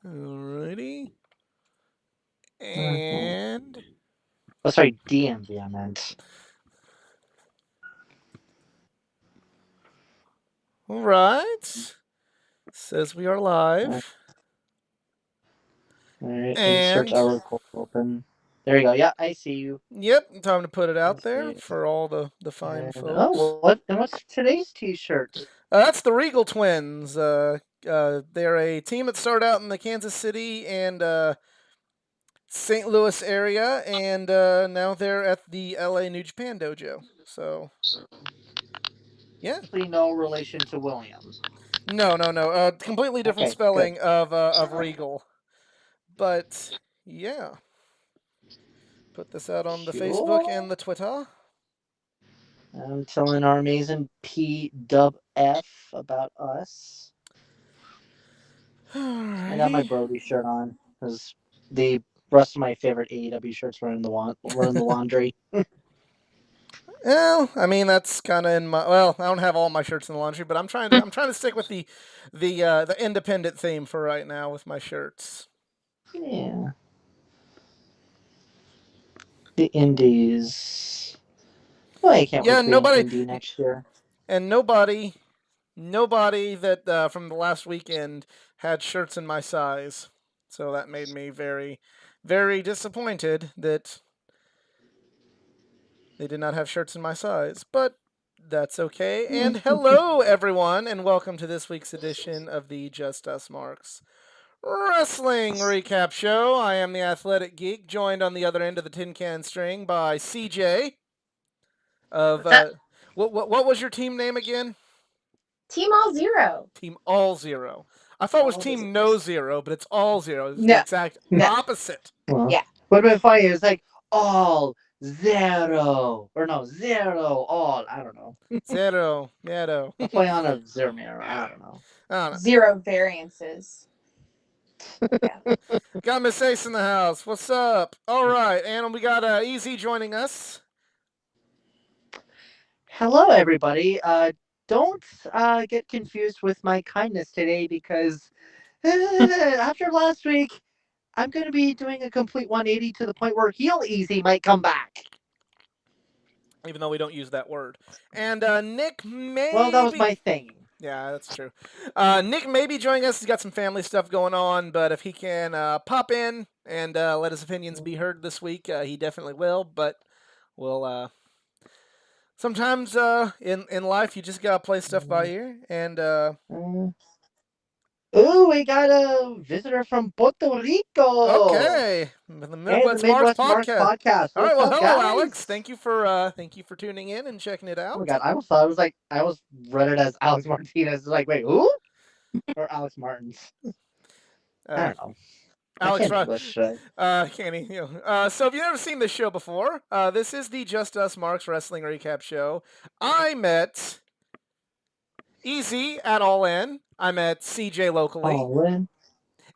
Alrighty. Mhm. And Oh, sorry, DMV I meant. all right. Says we are All live. right, insert And our call open. There you go. Yeah, I see you. yep, time to put it I out there see. for all the fine And folks. what's today's T-shirt? That's the Regal Twins. They're a team that started out in the Kansas City and St. Louis area, and now they're at the LA New Japan Dojo. So yeah, Actually, no relation to William. no. Completely different Okay, good. spelling of Regal, but yeah. Put this out on the Facebook and Cool. the Twitter. I'm telling our amazing P Dub F about us. I got my Alrighty. Brody shirt on because the rest of my favorite AEW shirts were in the laundry. Well, I mean that's kind of in my. Well, I don't have all my shirts in the laundry, but I'm trying to stick with the independent theme for right now with my shirts. Yeah, the Indies. Well, I can't wait Yeah, to be an nobody indie next year. and nobody that from the last weekend had shirts in my size, so that made me very, very disappointed that they did not have shirts in my size. But that's okay. And hello, everyone, and welcome to this week's edition of the Just Us Marks Wrestling Recap Show. I am the Athletic Geek, joined on the other end of the tin can string by CJ of What's up? what was your team name again? Team All Zero. Team All Zero. I thought it was All the Team No Zero, but it's All Zero. It's the No, exact no, opposite. well, yeah. what would be funny is like all zero or no zero all. I don't know. Zero. Zero. A play on a zero mirror. I don't know. I don't know. Zero variances. Yeah. Got Miss Ace in the house. What's up? All right, and we got Easy joining us. Hello, everybody. Don't get confused with my kindness today because after last week, I'm going to be doing a complete 180 to the point where heel easy might come back. Even though we don't use that word. And Nick Well, that was maybe. my thing. Yeah, that's true. Nick may be joining us. He's got some family stuff going on, but if he can pop in and let his opinions be heard this week, he definitely will. But we'll sometimes in life you just gotta play stuff by ear, and Uh, Ooh, we got a visitor from Puerto Rico. okay, the Hey, the Midwest Marks Midwest Marks podcast. podcast. All right, What's well, up, hello, Alex. guys? Thank you for tuning in and checking it Oh my out. god, I almost thought it was like I almost read it as Alex Martinez. Like, wait, who? Or Alex Martins? I Uh, don't know. I Alex, can't English. Kenny. So if you've never seen this show before, this is the Just Us Marks Wrestling Recap Show. I met Easy at All In. I met CJ locally. Oh, Lynn.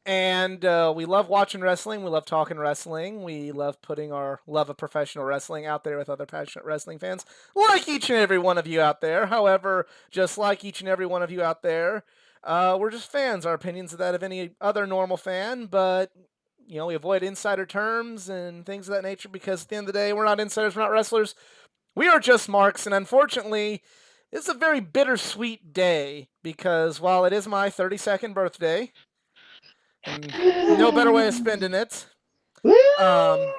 And we love watching wrestling. We love talking wrestling. We love putting our love of professional wrestling out there with other passionate wrestling fans, like each and every one of you out there. However, just like each and every one of you out there, we're just fans. Our opinions are that of any other normal fan, but we avoid insider terms and things of that nature because at the end of the day, we're not insiders, we're not wrestlers. We are just marks, and unfortunately, it's a very bittersweet day because while it is my 32nd birthday, and no better way of spending it. Woo! Um,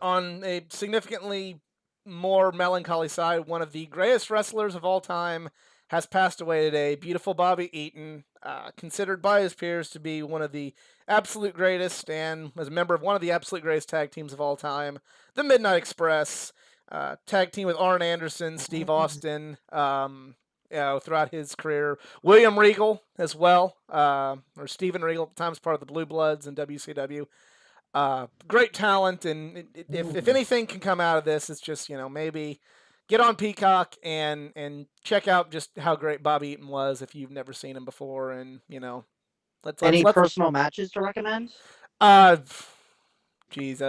on a significantly more melancholy side, one of the greatest wrestlers of all time has passed away today. Beautiful Bobby Eaton, considered by his peers to be one of the absolute greatest, and as a member of one of the absolute greatest tag teams of all time, the Midnight Express. Tag team with Arn Anderson, Steve Austin, throughout his career. William Regal as well, or Steven Regal at the time, was part of the Blue Bloods in WCW. Great talent, and if anything can come out of this, it's just maybe get on Peacock and check out just how great Bobby Eaton was if you've never seen him before, and Any let's personal matches to recommend? uh, geez,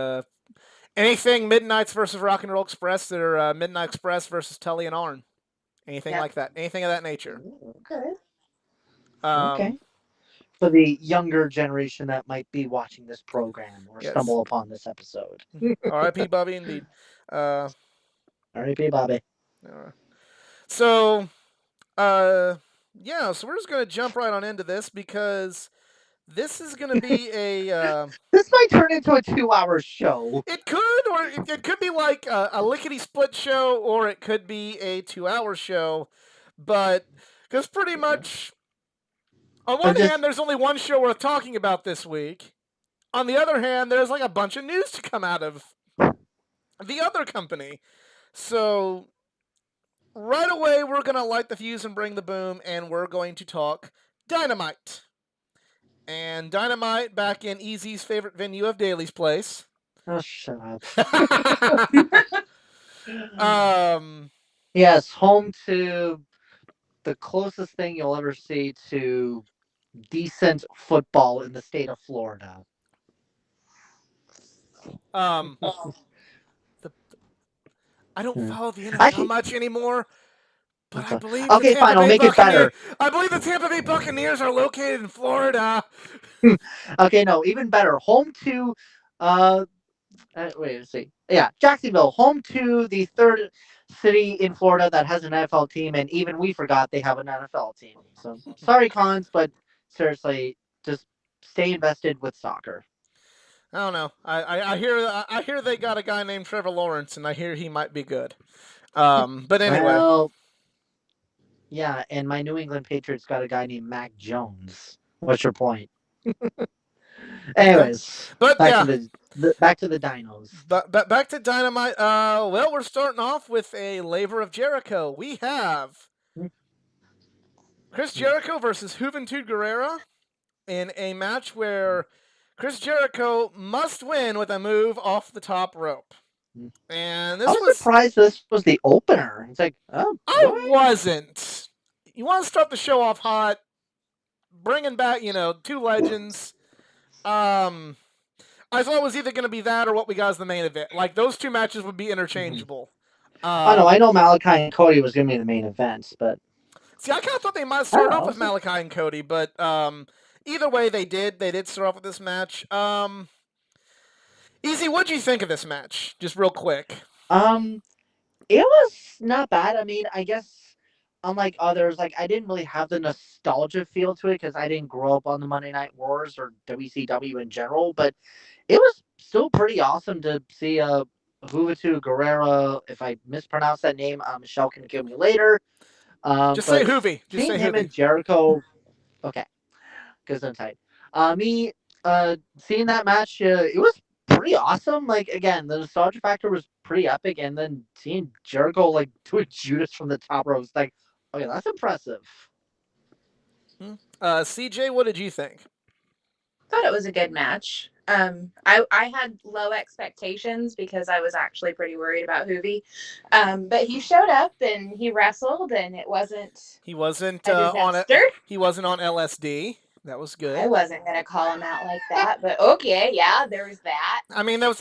anything Midnight's versus Rock and Roll Express, or Midnight Express versus Tully and Arn, anything Yep. like that, anything of that nature. Ooh, okay. Um, Okay. For the younger generation that might be watching this program or Yes. stumble upon this episode. R.I.P. Bobby, indeed. R.I.P. Bobby. So, yeah, so we're just going to jump right on into this because this is going to be a. This might turn into a 2-hour show. It could, or it could be like a lickety split show, or it could be a 2-hour show. But, because pretty much, on one hand, there's only one show worth talking about this week. On the other hand, there's like a bunch of news to come out of the other company. So, right away, we're going to light the fuse and bring the boom, and we're going to talk Dynamite. And Dynamite back in Easy's favorite venue of Daly's Place. Oh, shut up. Yes, home to the closest thing you'll ever see to decent football in the state of Florida. I don't follow the NFL Actually- much anymore, but I believe Okay, the Tampa fine, I'll Bay make it better. I believe the Tampa Bay Buccaneers are located in Florida. Okay, no, even better. Home to, wait, let's see. Yeah, Jacksonville, home to the third city in Florida that has an NFL team, and even we forgot they have an NFL team. So sorry, Cons, but seriously, just stay invested with soccer. I don't know. I hear they got a guy named Trevor Lawrence, and I hear he might be good. But anyway. Well, yeah, and my New England Patriots got a guy named Mac Jones. What's your point? Anyways, but back yeah, to back to the Dinos. But back to Dynamite. Well, we're starting off with a labor of Jericho. We have Chris Jericho versus Juventud Guerrera in a match where Chris Jericho must win with a move off the top rope. And this I was surprised this was the opener. It's like, oh, I wasn't. You want to start the show off hot, bringing back, two legends. I thought it was either going to be that or what we got as the main event. Like, those two matches would be interchangeable. I know Malachi and Cody was going to be the main events, but... See, I kind of thought they might start off with Malachi and Cody, but either way, they did. They did start off with this match. Easy, what'd you think of this match? Just real quick. It was not bad. I mean, I guess unlike others, like I didn't really have the nostalgia feel to it because I didn't grow up on the Monday Night Wars or WCW in general, but it was still pretty awesome to see Juventud Guerrera. If I mispronounce that name, Michelle can kill me later. Just say Hoovy. Just say him Hoovy. and Jericho. Okay, because I'm tight. Seeing that match, it was pretty awesome. Like again, the nostalgia factor was pretty epic, and then seeing Jericho like do a Judas from the top rope was like, okay, that's impressive. CJ, what did you think? Thought it was a good match. I had low expectations because I was actually pretty worried about Hoovy. But he showed up and he wrestled, and it wasn't. He wasn't on it. He wasn't on LSD. That was good. I wasn't gonna call him out like that, but okay, yeah, there was that. I mean, that was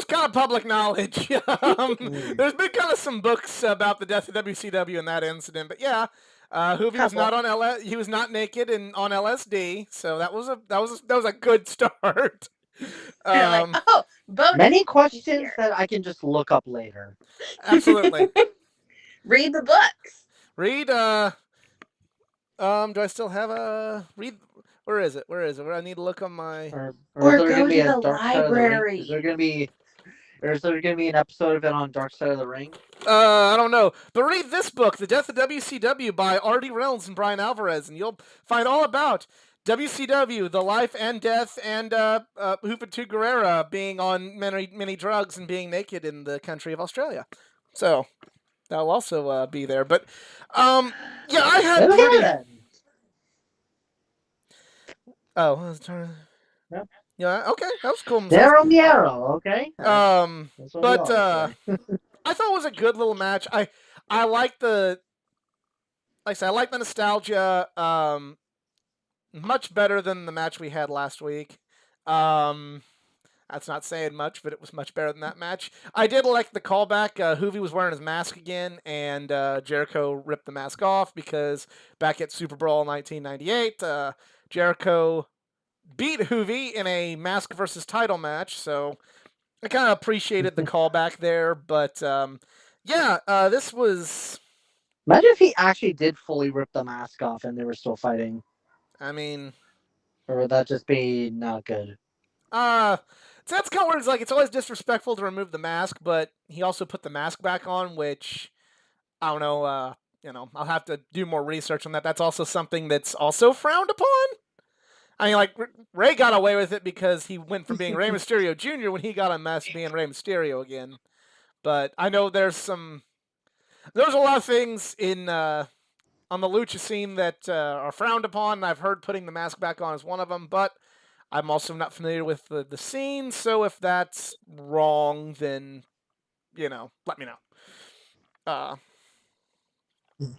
kind of public knowledge. There's been kind of some books about the death of WCW and that incident, but yeah, Hoovy was not on he was not naked and on LSD, so that was a good start. Many questions that I can just look up later. Absolutely. Read the books. Read. Do I still have a read? Where is it? I need to look on my. Or go to the library. Is there gonna be an episode of it on Dark Side of the Ring? I don't know. But read this book, The Death of WCW by R.D. Reynolds and Brian Alvarez, and you'll find all about WCW, the life and death, and Juventud Guerrera being on many drugs and being naked in the country of Australia. So that'll also be there. But yeah, I had pretty. Oh, I was trying to. Yep. Yeah. Okay, that was cool. Miero, okay. But I thought it was a good little match. I like the. Like I said, I like the nostalgia. Much better than the match we had last week. That's not saying much, but it was much better than that match. I did like the callback. Hoovy was wearing his mask again, and Jericho ripped the mask off because back at Super Bowl 1998, Jericho beat Hoovy in a mask versus title match, so I kind of appreciated the callback there. But this was. Imagine if he actually did fully rip the mask off and they were still fighting. I mean, Or would that just be not good? so that's kind of where it's like it's always disrespectful to remove the mask, but he also put the mask back on, which I don't know. I'll have to do more research on that. That's also something that's also frowned upon. I mean, like Ray got away with it because he went from being Rey Mysterio Jr. when he got unmasked being Rey Mysterio again. But I know there's a lot of things in on the lucha scene that are frowned upon. I've heard putting the mask back on is one of them, but I'm also not familiar with the scene. So if that's wrong, then let me know.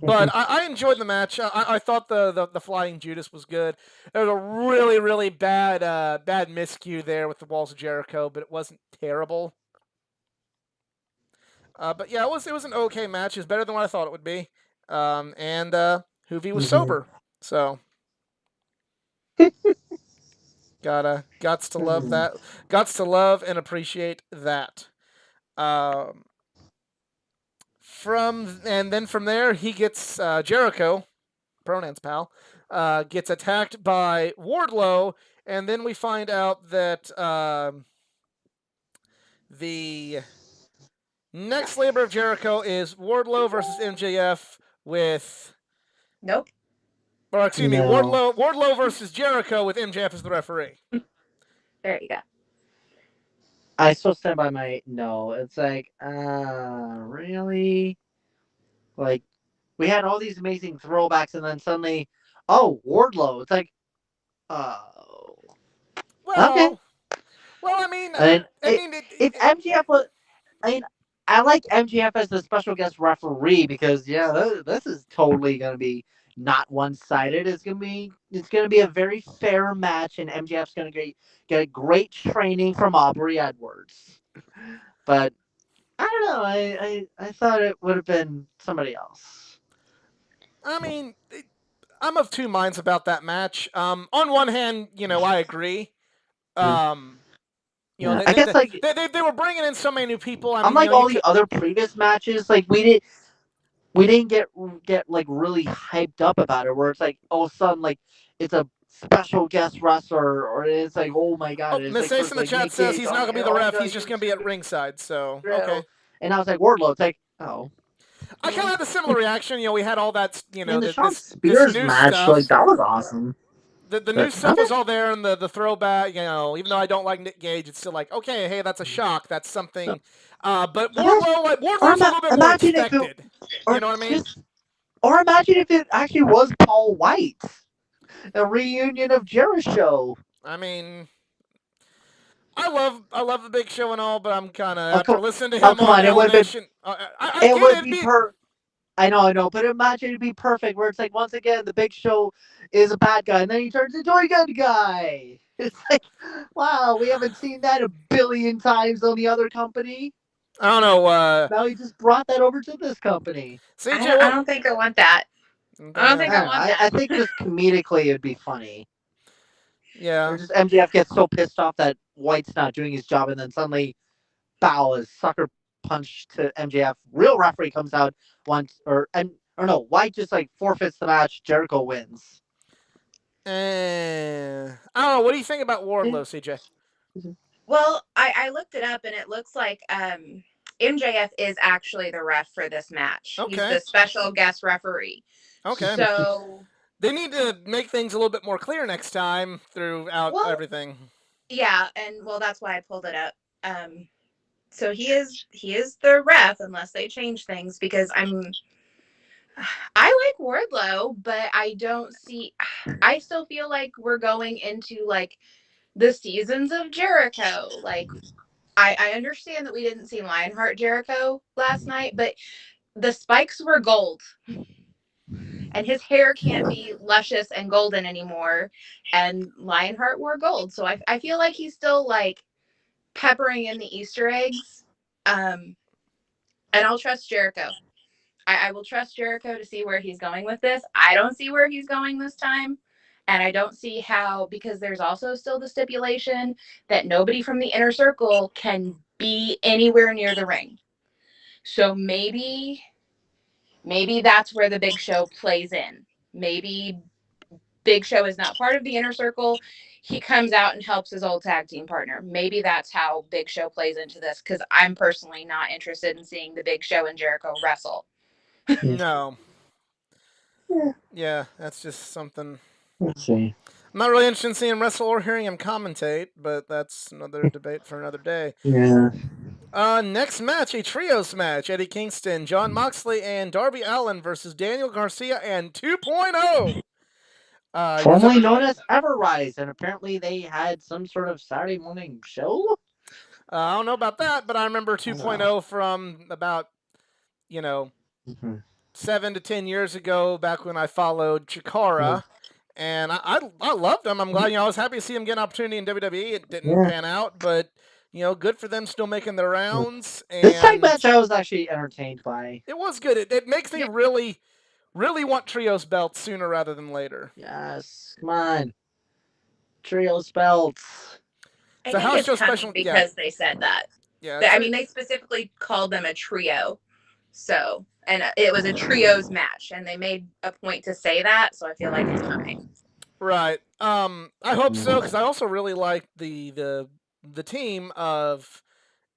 But I enjoyed the match. I thought the Flying Judas was good. There was a really really bad miscue there with the Walls of Jericho, but it wasn't terrible. But yeah, it was an okay match. It was better than what I thought it would be. And Hoovy was sober, so gots to love that. Gots to love and appreciate that. From there he gets Jericho, pronouns pal, gets attacked by Wardlow, and then we find out that the next labor of Jericho is Wardlow versus MJF with. Nope. Or excuse me, No. Wardlow versus Jericho with MJF as the referee. There you go. I still stand by my no. It's like, really? Like, we had all these amazing throwbacks, and then suddenly, oh, Wardlow. It's like, oh, okay. Well, I mean, If MGF was, I mean, I like MGF as the special guest referee because this is totally gonna be not one sided. It's gonna be a very fair match, and MGF's gonna get great training from Aubrey Edwards. But I don't know. I thought it would have been somebody else. I mean, I'm of two minds about that match. On one hand, I agree. I guess like they were bringing in so many new people. I mean, unlike all the other previous matches, like we didn't get like really hyped up about it. Where it's like all of a sudden like it's a special guest wrestler, or it's like oh my god. Oh, Miss Ace in the chat says he's not gonna be the ref. He's just gonna be at ringside. So okay. And I was like Wardlow. It's like oh. I kind of had a similar reaction. We had all that. The Shawn Spears match, stuff. like that was awesome. The new stuff was all there, and the throwback. Even though I don't like Nick Gage, it's still like okay, hey, that's a shock. That's something. But Wardlow's a little bit more expected. You know what I mean? Or imagine if it actually was Paul White, a reunion of Jericho. I mean, I love the Big Show and all, but I'm kind of after listening to him on Elevation. It would be I know, but imagine it'd be perfect where it's like once again the Big Show is a bad guy and then he turns into a good guy. It's like, wow, we haven't seen that a billion times on the other company. I don't know. Now he just brought that over to this company. CJ, I don't think I want that. I don't think I want that. I think just comedically it'd be funny. Yeah. Or just MJF gets so pissed off that White's not doing his job, and then suddenly, bow, a sucker punch to MJF. Real referee comes out once, or no, White just like forfeits the match. Jericho wins. I don't know. What do you think about Wardlow, CJ? Well, I looked it up, and it looks like MJF is actually the ref for this match. Okay. He's the special guest referee. Okay. So they need to make things a little bit more clear next time throughout everything. Yeah, and that's why I pulled it up. So he is the ref unless they change things because I like Wardlow, but I still feel like we're going into like the seasons of Jericho. Like I understand that we didn't see Lionheart Jericho last night, but the spikes were gold. And his hair can't be luscious and golden anymore. And Lionheart wore gold. So I feel like he's still like peppering in the Easter eggs. And I'll trust Jericho. I will trust Jericho to see where he's going with this. I don't see where he's going this time. And I don't see how, because there's also still the stipulation that nobody from the inner circle can be anywhere near the ring. So maybe that's where the Big Show plays in. Maybe Big Show is not part of the inner circle. He comes out and helps his old tag team partner. Maybe that's how Big Show plays into this, because I'm personally not interested in seeing the Big Show and Jericho wrestle. No. Yeah. Yeah, that's just something. Let's see. I'm not really interested in seeing him wrestle or hearing him commentate, but that's another debate for another day. Yeah. Next match, a trios match. Eddie Kingston, Jon Moxley, and Darby Allin versus Daniel Garcia and 2.0. Formerly known as Everrise, and apparently they had some sort of Saturday morning show. I don't know about that, but I remember 2.0 from about, Mm-hmm. 7 to 10 years ago, back when I followed Chikara. And I loved him. I'm glad, I was happy to see him get an opportunity in WWE. It didn't pan out, but, good for them still making their rounds. And this tag match I was actually entertained by. It was good. It makes me really, really want trios belts sooner rather than later. Yes, come on. Trios belts. I So think house it's show coming special because they said that. Yeah. I mean, they specifically called them a trio. So, and it was a trios match, and they made a point to say that, so I feel like it's coming. Right. I hope so, because I also really like the team of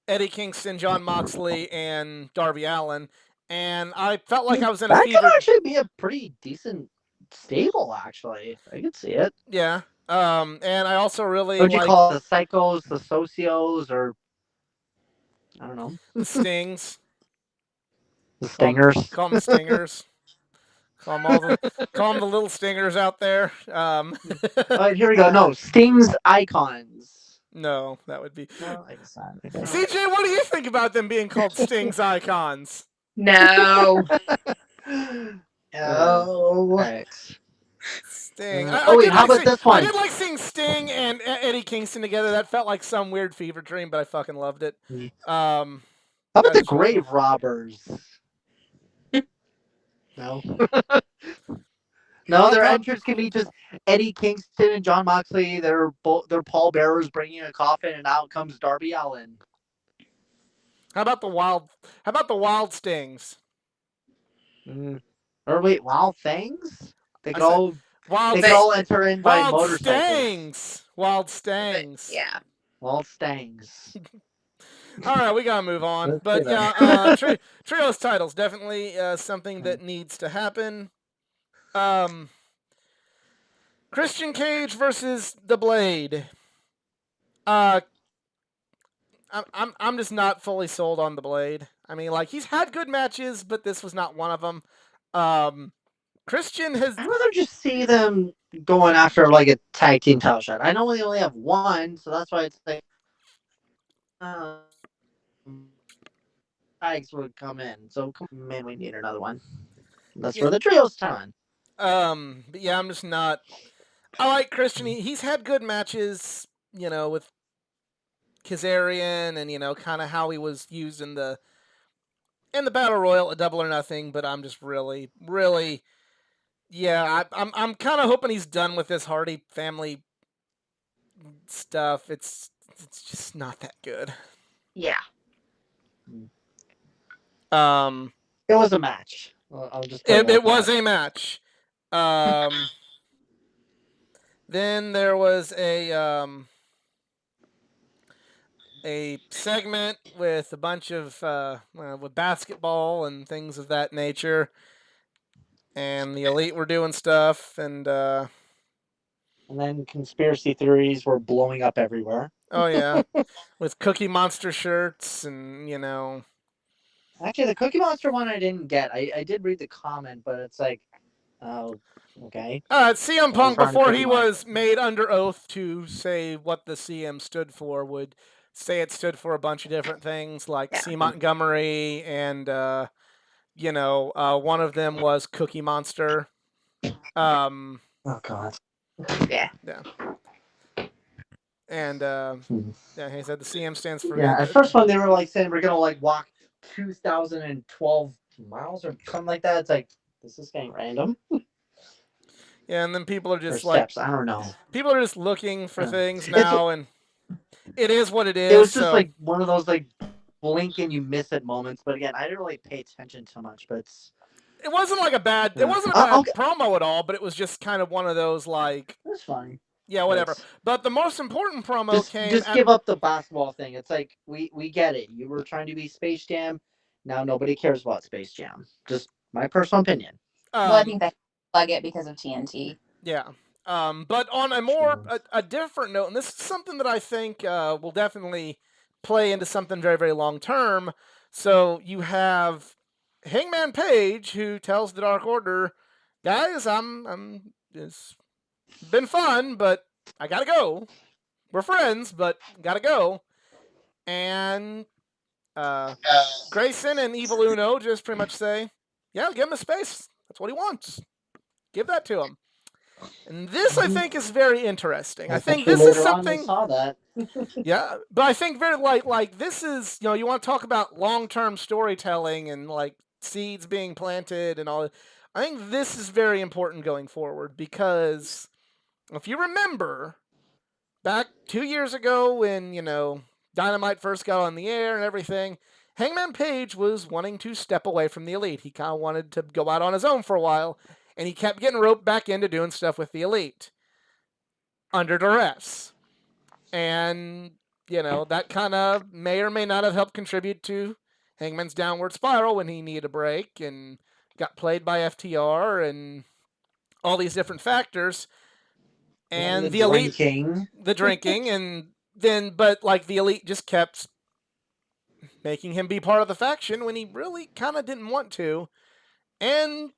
Eddie Kingston, Jon Moxley, and Darby Allin, and I felt like I was in a fever. That could actually be a pretty decent stable. Actually, I could see it. Yeah. And I also really What'd you call it? The psychos, the socios, or I don't know. The Stings. The Stingers. Call them the Stingers. Call them the little Stingers out there. All right, here we go. No, Sting's Icons. No, that would be. No, I guess not. Okay. CJ, what do you think about them being called Sting's Icons? No. Oh. Right. Sting. How about this one? I did like seeing Sting and Eddie Kingston together. That felt like some weird fever dream, but I fucking loved it. How about the Grave Robbers? No. No, their entrance can be just Eddie Kingston and Jon Moxley. They're pallbearers bringing a coffin, and out comes Darby Allin. How about the Wild Stings? Or wait, Wild Things? They could all enter in by motorcycles. Wild Stangs. Yeah. Wild Stangs. All right, we gotta move on. But yeah, trios titles definitely something that needs to happen. Christian Cage versus The Blade. I'm just not fully sold on The Blade. I mean, like, he's had good matches, but this was not one of them. Christian has. I'd rather just see them going after like a tag team title shot. I know we only have one, so that's why it's like tags would come in. So man, we need another one. That's for the trios time. But yeah, I'm just not. I like Christian. He's had good matches, with Kazarian, and kind of how he was used in the Battle Royal at Double or Nothing. But I'm just really, really, I'm kind of hoping he's done with this Hardy family stuff. It's just not that good. Yeah. It was a match. I'll just. It was a match. Then there was a segment with a bunch of with basketball and things of that nature, and the Elite were doing stuff, and then conspiracy theories were blowing up everywhere. Oh yeah, with Cookie Monster shirts, and Actually, the Cookie Monster one I didn't get. I did read the comment, but it's like, oh, okay. CM Punk, before he was made under oath to say what the CM stood for, would say it stood for a bunch of different things, like C. Montgomery, and one of them was Cookie Monster. Oh God. Yeah. Yeah. And he said the CM stands for. Yeah, at first when they were like saying we're gonna like walk 2,012 miles or something like that, it's like this is getting random. Yeah, and then people are Or just like steps. I don't know. people are just looking for Yeah. things It's- now, and it is what it is. It was just so like one of those like blink and you miss it moments. But again, I didn't really pay attention too much. But it wasn't like a bad it Yeah. wasn't a bad Okay. promo at all, but it was just kind of one of those like that's fine. yeah, whatever. But But the most important promo just came just at, give up the basketball thing. It's like we get it. You were trying to be Space Jam. Now nobody cares about Space Jam. Just my personal opinion. Well, I think they plug it because of TNT. Yeah. But on a more True. a different note, and this is something that I think will definitely play into something very, very long term. So you have Hangman Page who tells the Dark Order, guys, it's been fun, but I gotta go. We're friends, but gotta go. And Grayson and Evil Uno just pretty much say, yeah, give him a space. That's what he wants. Give that to him. And this, I think, is very interesting. I think this is later on, something. I saw that. Yeah, but I think very like this is you want to talk about long-term storytelling and like seeds being planted and all. I think this is very important going forward because if you remember back 2 years ago when Dynamite first got on the air and everything, Hangman Page was wanting to step away from the Elite. He kind of wanted to go out on his own for a while. And he kept getting roped back into doing stuff with the Elite under duress. And, that kind of may or may not have helped contribute to Hangman's downward spiral when he needed a break and got played by FTR and all these different factors. And the Elite, the drinking, and then, but like the Elite just kept making him be part of the faction when he really kind of didn't want to. And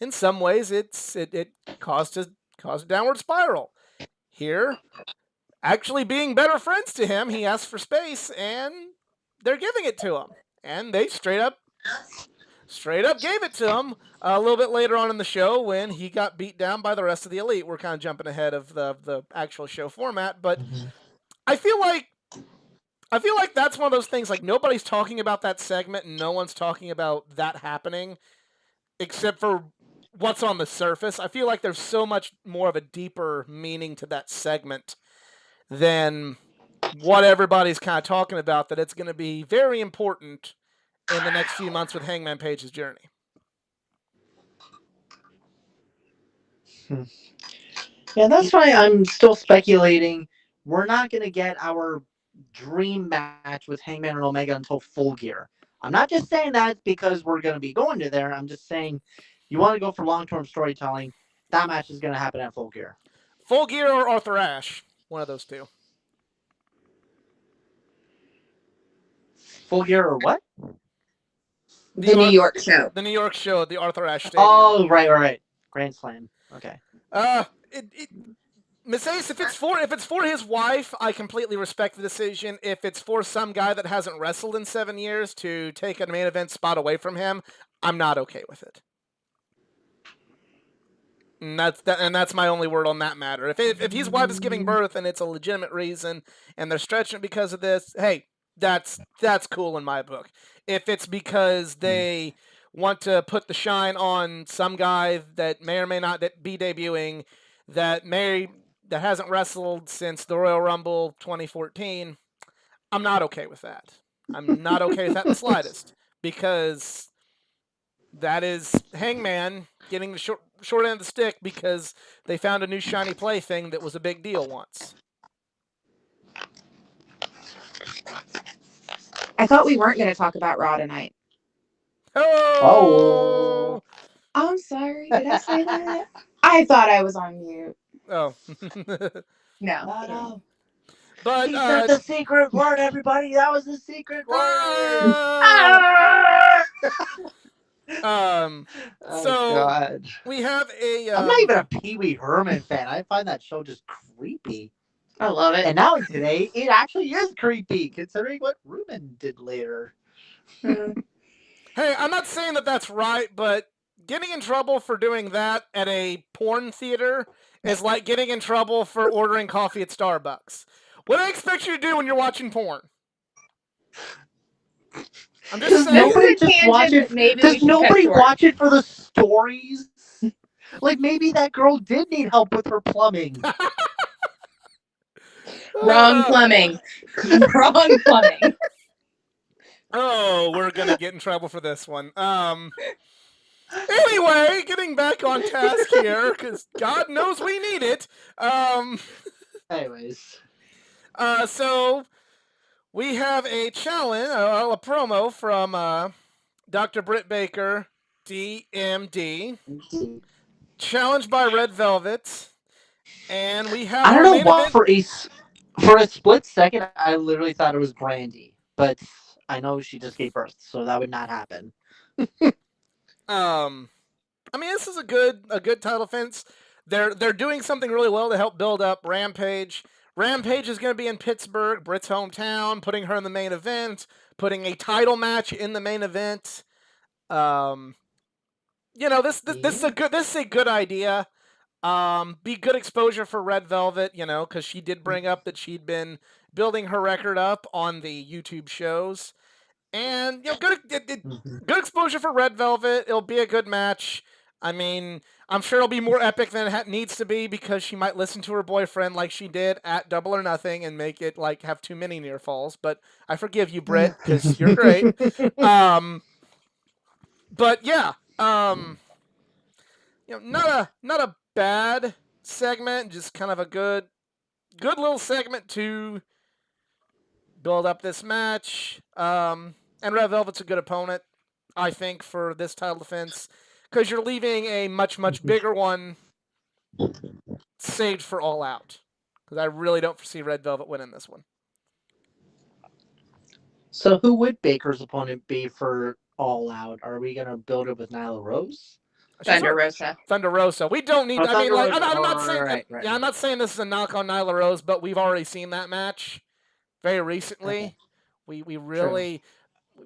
in some ways, it caused a downward spiral. Here, actually being better friends to him, he asked for space, and they're giving it to him. And they straight up gave it to him a little bit later on in the show when he got beat down by the rest of the Elite. We're kind of jumping ahead of the actual show format, but I feel like that's one of those things, like nobody's talking about that segment and no one's talking about that happening except for what's on the surface. I feel like there's so much more of a deeper meaning to that segment than what everybody's kind of talking about, that it's going to be very important in the next few months with Hangman Page's journey. Yeah, that's why I'm still speculating. We're not going to get our dream match with Hangman and Omega until Full Gear. I'm not just saying that because we're going to be going to there. I'm just saying you want to go for long-term storytelling. That match is going to happen at Full Gear. Full Gear or Arthur Ashe. One of those two. Full Gear or what? The New York show. The New York show at the Arthur Ashe Stadium. Oh, right. Grand Slam. Okay. Miss Ace, if it's for his wife, I completely respect the decision. If it's for some guy that hasn't wrestled in 7 years to take a main event spot away from him, I'm not okay with it. And that's my only word on that matter. If his wife is giving birth and it's a legitimate reason and they're stretching it because of this, hey, that's cool in my book. If it's because they want to put the shine on some guy that may or may not be debuting, that hasn't wrestled since the Royal Rumble 2014, I'm not okay with that. I'm not okay with that in the slightest, because that is Hangman getting the short end of the stick because they found a new shiny plaything that was a big deal once. I thought we weren't going to talk about Raw tonight. Oh! I'm sorry. Did I say that? I thought I was on mute. Oh. No. But he said the secret word, everybody. That was the secret word. So God. we have a. I'm not even a Pee Wee Herman fan. I find that show just creepy. I love it. And now today, it actually is creepy, considering what Ruben did later. Hey, I'm not saying that that's right, but getting in trouble for doing that at a porn theater is like getting in trouble for ordering coffee at Starbucks. What do I expect you to do when you're watching porn? I'm just saying. Nobody just watch it. Does nobody watch it for the stories? Like maybe that girl did need help with her plumbing. Wrong plumbing. Wrong plumbing. Oh, we're gonna get in trouble for this one. Anyway, getting back on task here, because God knows we need it. Anyways, So we have a challenge, a promo from Dr. Britt Baker, DMD, challenged by Red Velvet, and we have I our don't know main why event. for a split second I literally thought it was Brandy, but I know she just gave birth, so that would not happen. I mean, this is a good title defense. They're doing something really well to help build up Rampage. Rampage is going to be in Pittsburgh, Britt's hometown, putting her in the main event, putting a title match in the main event. This is a good idea. Be good exposure for Red Velvet, because she did bring up that she'd been building her record up on the YouTube shows, and good exposure for Red Velvet. It'll be a good match. I mean, I'm sure it'll be more epic than it needs to be because she might listen to her boyfriend like she did at Double or Nothing and make it like have too many near falls. But I forgive you, Britt, because you're great. But yeah, not a bad segment, just kind of a good little segment to build up this match. And Red Velvet's a good opponent, I think, for this title defense, because you're leaving a much bigger one saved for All Out. Because I really don't foresee Red Velvet winning this one. So who would Baker's opponent be for All Out? Are we gonna build it with Nyla Rose? Thunder Rosa. Thunder Rosa. We don't need. Oh, I mean, Thunder like, Rosa. I'm not saying. Right. Yeah, I'm not saying this is a knock on Nyla Rose, but we've already seen that match very recently. Okay.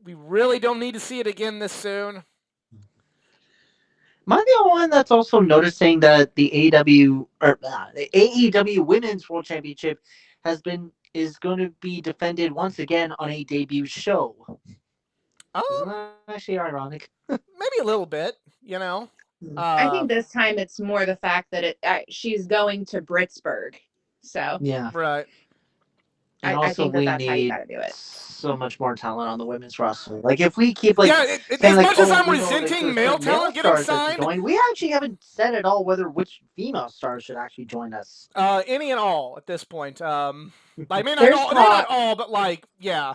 We really don't need to see it again this soon. Am I the only one that's also noticing that the the AEW Women's World Championship is going to be defended once again on a debut show? Isn't that actually ironic? Maybe a little bit, I think this time it's more the fact that she's going to Britsburg, so yeah, right. And I also think we that's how you need gotta do it. so much more talent on the women's roster. Like if we keep as much as I'm resenting male talent getting signed, we actually haven't said at all whether which female stars should actually join us. Any and all at this point. I mean, not all, but like, yeah.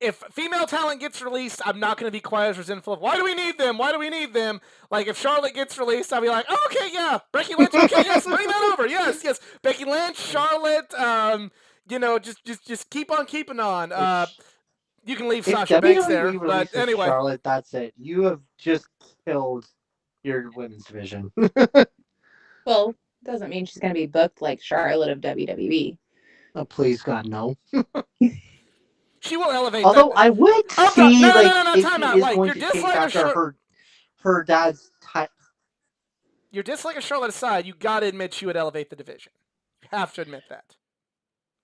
If female talent gets released, I'm not going to be quiet as resentful of why do we need them? Why do we need them? Like if Charlotte gets released, I'll be like, oh, okay, yeah, Becky Lynch, okay, yes, bring that over, yes, Becky Lynch, Charlotte, just keep on keeping on. You can leave Sasha Banks there, but anyway, Charlotte, that's it. You have just killed your women's division. Well, doesn't mean she's going to be booked like Charlotte of WWE. Oh, please, God, no. She will elevate. Although I would see, no, if time she out. is Like, going to chase after her dad's type. Your dislike of Charlotte aside, you got to admit she would elevate the division. You have to admit that.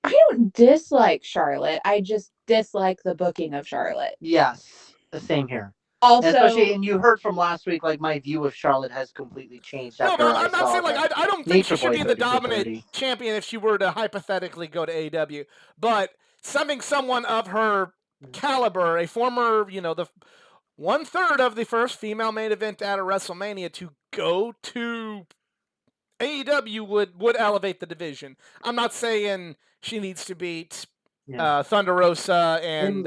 I don't dislike Charlotte. I just dislike the booking of Charlotte. Yes, the same here. Also, and you heard from last week, like my view of Charlotte has completely changed. No, but I'm not saying like I don't think she should be the dominant champion if she were to hypothetically go to AEW. But someone of her caliber, a former, the 1/3 of the first female main event at a WrestleMania, to go to AEW would elevate the division. I'm not saying she needs to beat Thunder Rosa and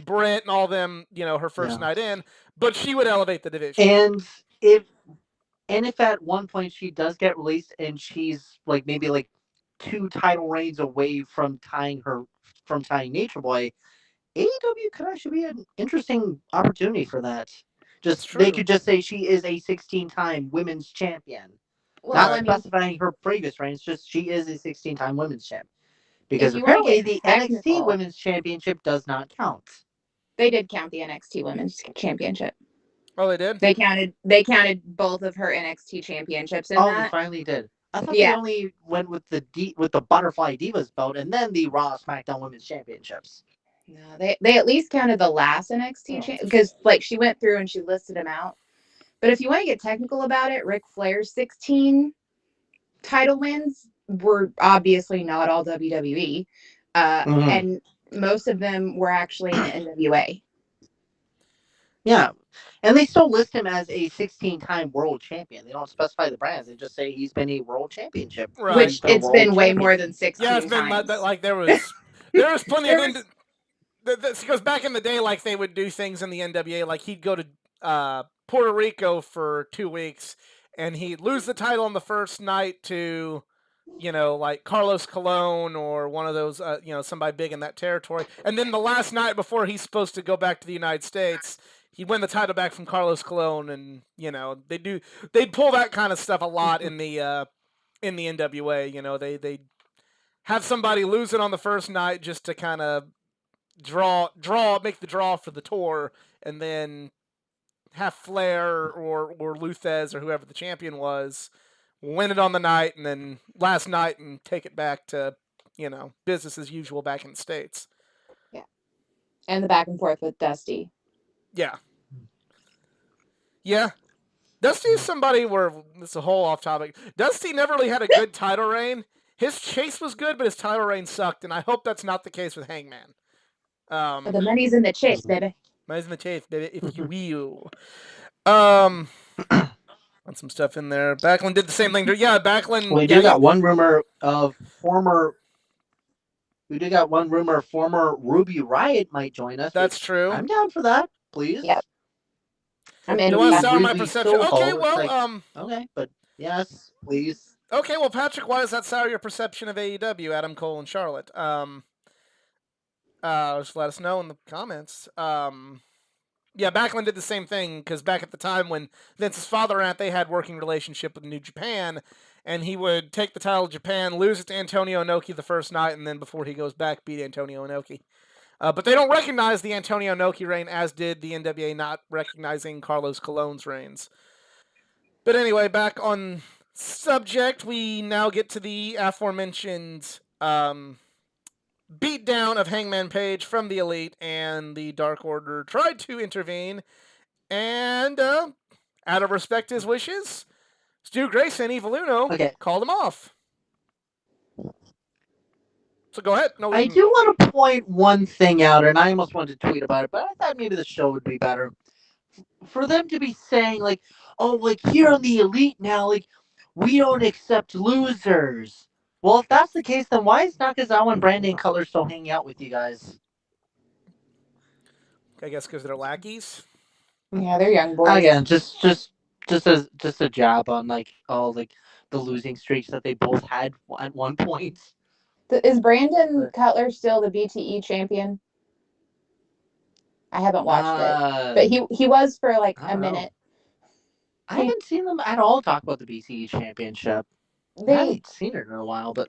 Britt and all them, her first night in, but she would elevate the division. And if at one point she does get released and she's like maybe like 2 title reigns away from tying Nature Boy, AEW could actually be an interesting opportunity for that. They could just say she is a 16-time women's champion. Well, not specifying her previous reigns, just she is a 16-time women's champ. Because apparently the NXT Women's Championship does not count. They did count the NXT Women's Championship. Oh, they did? They counted both of her NXT championships in that. Oh, they finally did. I thought they only went with the Butterfly Divas belt and then the Raw SmackDown Women's Championships. No, they at least counted the last NXT because like she went through and she listed them out. But if you want to get technical about it, Ric Flair's 16 title wins were obviously not all WWE, and most of them were actually in the NWA. Yeah. And they still list him as a 16-time world champion. They don't specify the brands. They just say he's been a world championship. Right. Which He's been a it's world been way champion. more than 16 Yeah, it's been times. like there was plenty There of was- because back in the day, like they would do things in the NWA, like he'd go to Puerto Rico for 2 weeks, and he'd lose the title on the first night to, like Carlos Colon or one of those, somebody big in that territory, and then the last night before he's supposed to go back to the United States, he'd win the title back from Carlos Colon, and they'd pull that kind of stuff a lot in the NWA. They have somebody lose it on the first night just to kind of make the draw for the tour, and then have Flair or Luthez or whoever the champion was win it on the night, and then last night and take it back to business as usual back in the States. and the back and forth with Dusty. Yeah. Dusty is somebody where it's a whole off topic. Dusty never really had a good title reign. His chase was good, but his title reign sucked, and I hope that's not the case with Hangman. But the money's in the chase, baby. Money's in the chase, baby, if you will. On some stuff in there. Backlund did the same thing. Yeah, Backlund. We do got one rumor of former. We do got one rumor former Ruby Riott might join us. That's true. I'm down for that. Please. Yep. I'm in. You want to that. sour my Really perception? so Okay, cold. well, It's like- Okay, but yes, please. Okay, well, Patrick, why does that sour your perception of AEW, Adam Cole and Charlotte? Just let us know in the comments. Yeah, Backlund did the same thing, because back at the time when Vince's father ran it, they had working relationship with New Japan, and he would take the title of Japan, lose it to Antonio Inoki the first night, and then before he goes back, beat Antonio Inoki. But they don't recognize the Antonio Inoki reign, as did the NWA not recognizing Carlos Colon's reigns. But anyway, back on subject, we now get to the aforementioned beatdown of Hangman Page from the Elite, and the Dark Order tried to intervene, and out of respect to his wishes, Stu Grayson, Evil Uno, called him off. So go ahead. No, I do want to point one thing out, and I almost wanted to tweet about it, but I thought maybe the show would be better. For them to be saying, like, oh, like, here on the Elite now, like, we don't accept losers. Well, if that's the case, then why is Nakazawa and Brandon Cutler still hanging out with you guys? I guess because they're lackeys. Yeah, they're young boys. Again, just a jab on, like, all, like, the losing streaks that they both had at one point. Is Brandon Cutler still the BTE champion? I haven't watched it, but he was for like a minute. I haven't seen them at all talk about the BTE championship. I haven't seen it in a while, but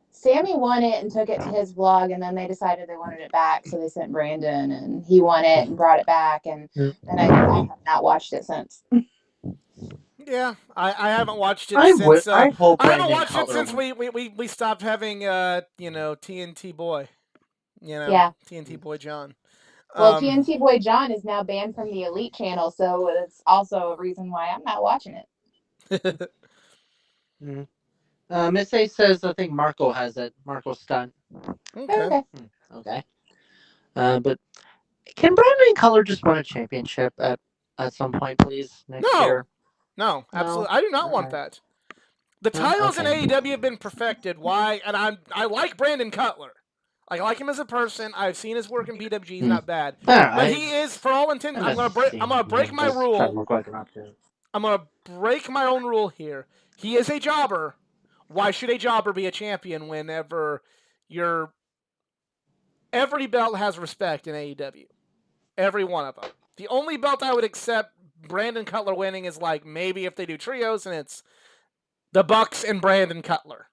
Sammy won it and took it to his vlog, and then they decided they wanted it back, so they sent Brandon, and he won it and brought it back, and then I have not watched it since. Yeah, I haven't watched it since. I haven't watched it since we stopped having TNT Boy. TNT Boy John. Well, TNT Boy John is now banned from the Elite channel, so it's also a reason why I'm not watching it. Miss A says I think Marco has it. Marco Stunt. Okay. Okay. But can Brandon Cutler just win a championship at some point, please, next year? No, absolutely. I do not want that. The titles in AEW have been perfected. Why? And I like Brandon Cutler. I like him as a person. I've seen his work in BWG. He's not bad. But he is, for all intents, I'm gonna break my rule. I'm gonna break my own rule here. He is a jobber. Why should a jobber be a champion whenever every belt has respect in AEW? Every one of them. The only belt I would accept Brandon Cutler winning is like maybe if they do trios and it's the Bucks and Brandon Cutler.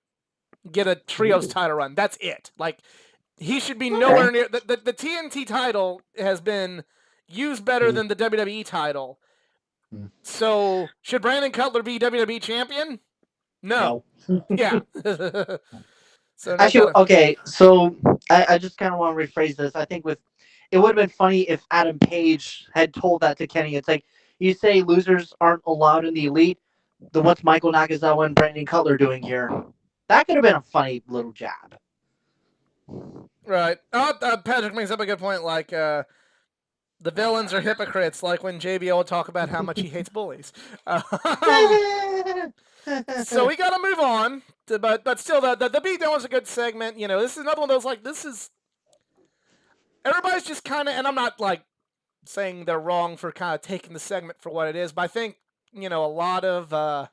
Get a trios title run. That's it. Like, he should be nowhere near... The TNT title has been used better than the WWE title. So, should Brandon Cutler be WWE champion? No. Yeah. So actually, okay, so I just kind of want to rephrase this. I think it would have been funny if Adam Page had told that to Kenny. It's like, You say losers aren't allowed in the elite. Then what's Michael Nakazawa and Brandon Cutler doing here? That could have been a funny little jab. Right. Patrick brings up a good point. Like, the villains are hypocrites, like when JBL will talk about how much he hates bullies. So we got to move on. But still, the beatdown was a good segment. You know, this is another one of those, like, this is... Everybody's just kind of... And I'm not, like, saying they're wrong for kind of taking the segment for what it is, but I think, you know, a lot of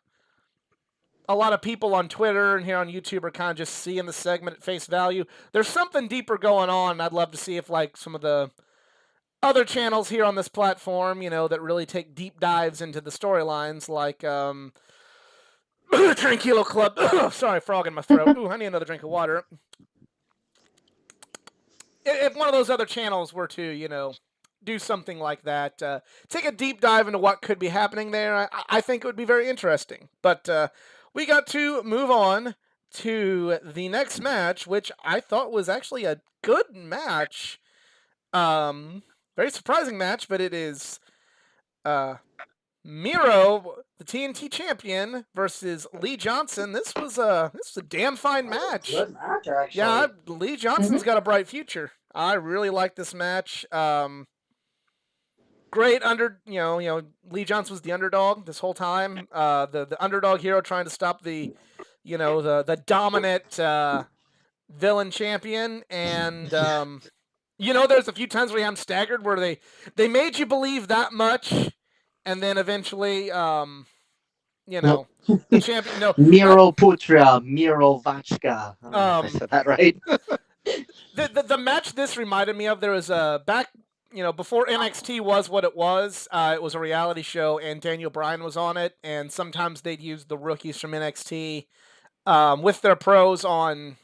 people on Twitter and here on YouTube are kind of just seeing the segment at face value. There's something deeper going on. I'd love to see if, like, some of the other channels here on this platform, you know, that really take deep dives into the storylines, like Tranquilo Club. Sorry, frog in my throat. Ooh, I need another drink of water. If one of those other channels were to, you know, do something like that, take a deep dive into what could be happening there, I think it would be very interesting. But we got to move on to the next match, which I thought was actually a good match. Very surprising match, but it is Miro, the TNT champion, versus Lee Johnson. This was a damn fine match. Good match, actually. Yeah, Lee Johnson's got a bright future. I really like this match. Great Lee Johnson was the underdog this whole time. The underdog hero trying to stop the dominant villain champion, and there's a few times where I'm staggered where they made you believe that much, and then eventually, the champion. No, Miro Putra, Miro Vachka. I said that right. The match this reminded me of, there was a back, before NXT was what it was a reality show, and Daniel Bryan was on it, and sometimes they'd use the rookies from NXT with their pros on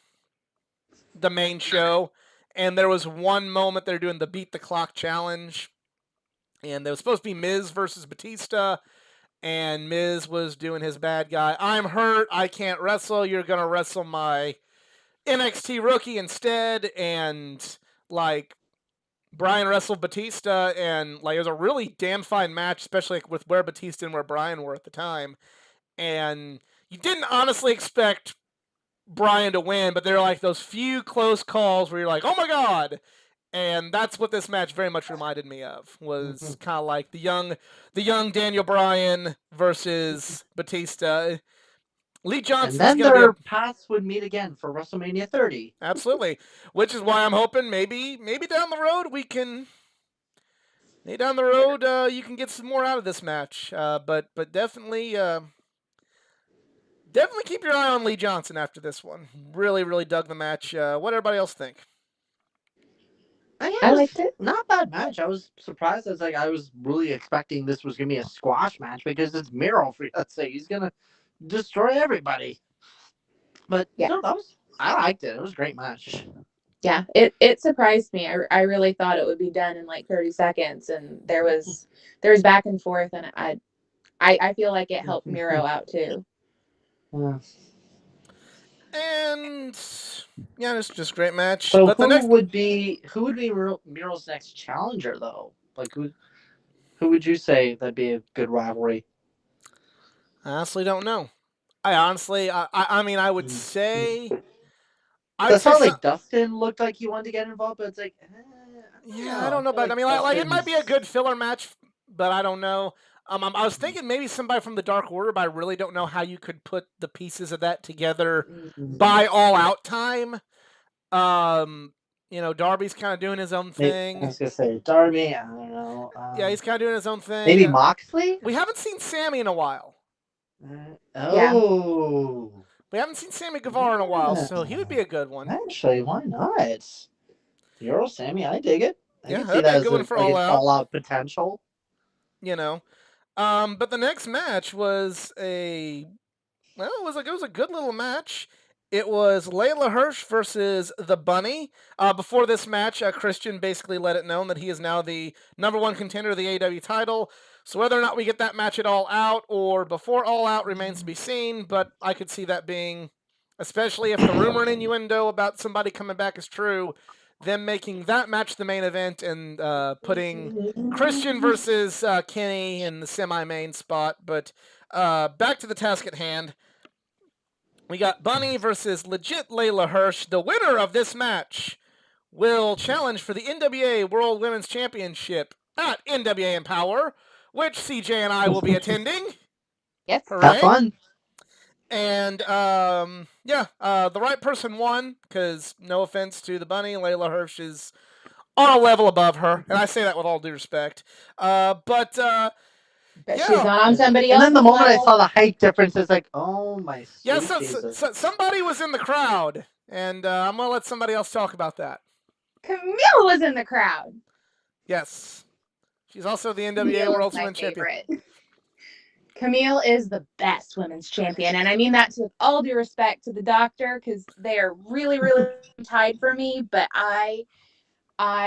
the main show. And there was one moment they're doing the Beat the Clock challenge, and there was supposed to be Miz versus Batista, and Miz was doing his bad guy. I'm hurt, I can't wrestle, you're going to wrestle my NXT rookie instead. And, like, Bryan wrestled Batista, and, like, it was a really damn fine match, especially with where Batista and where Bryan were at the time. And you didn't honestly expect Bryan to win, but there are like those few close calls where you're like, oh my god. And that's what this match very much reminded me of, was kind of like the young Daniel Bryan versus Batista. Lee Johnson's and then gonna their paths would meet again for WrestleMania 30. Absolutely, which is why I'm hoping maybe down the road we can. Maybe down the road you can get some more out of this match, but definitely. Definitely keep your eye on Lee Johnson after this one. Really, really dug the match. What did everybody else think? I liked it. Not a bad match. I was surprised. I was really expecting this was gonna be a squash match because it's Miro, for God's sake. He's gonna destroy everybody. But yeah, I liked it. It was a great match. Yeah, it surprised me. I really thought it would be done in like 30 seconds, and there was back and forth, and I feel like it helped Miro out too. Yeah. And yeah, it's just a great match. So but who would be Miro's next challenger though? Like who would you say that'd be a good rivalry? I honestly don't know. I mean, I would say. It sounds like Dustin looked like he wanted to get involved, but it's like. I don't know about. I mean, like it might be a good filler match, but I don't know. I was thinking maybe somebody from the Dark Order, but I really don't know how you could put the pieces of that together by All Out time. Darby's kind of doing his own thing. I was gonna say Darby. I don't know. Yeah, he's kind of doing his own thing. Maybe Moxley. We haven't seen Sammy in a while. We haven't seen Sammy Guevara in a while, so he would be a good one. Actually, why not? Euro Sammy, I dig it. I can see that'd be a good one for All Out potential. But the next match was it was a good little match. It was Layla Hirsch versus the Bunny. Before this match, Christian basically let it known that he is now the #1 contender of the AEW title. So whether or not we get that match at All Out or before All Out remains to be seen, but I could see that being, especially if the rumor and innuendo about somebody coming back is true, them making that match the main event and putting Christian versus Kenny in the semi-main spot. But back to the task at hand. We got Bunny versus legit Layla Hirsch. The winner of this match will challenge for the NWA World Women's Championship at NWA Empower, which CJ and I will be attending. Yes. Have Hooray. fun. And the right person won, because no offense to the Bunny, Layla Hirsch is on a level above her, and I say that with all due respect. But Yeah. she's not on somebody And else's then the moment I level. saw the height difference, it's like, oh my Yeah, sweet Jesus. so somebody was in the crowd, and I'm going to let somebody else talk about that. Camille was in the crowd. Yes. She's also the NWA Camille is World my Women's Champion. favorite. Camille is the best women's champion, and I mean that with all due respect to the doctor, because they are really, really tied for me. But I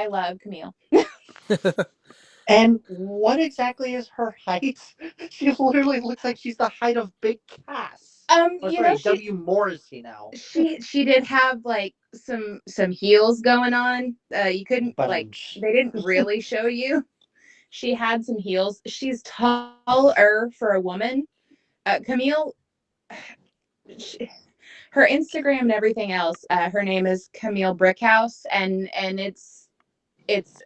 love Camille. And what exactly is her height? She literally looks like she's the height of Big Cass. You know, W. Morrissey now. she did have like some heels going on. You couldn't like Bunch. they didn't really show you. She had some heels. She's taller for a woman. Camille, her Instagram and everything else. Her name is Camille Brickhouse, and it's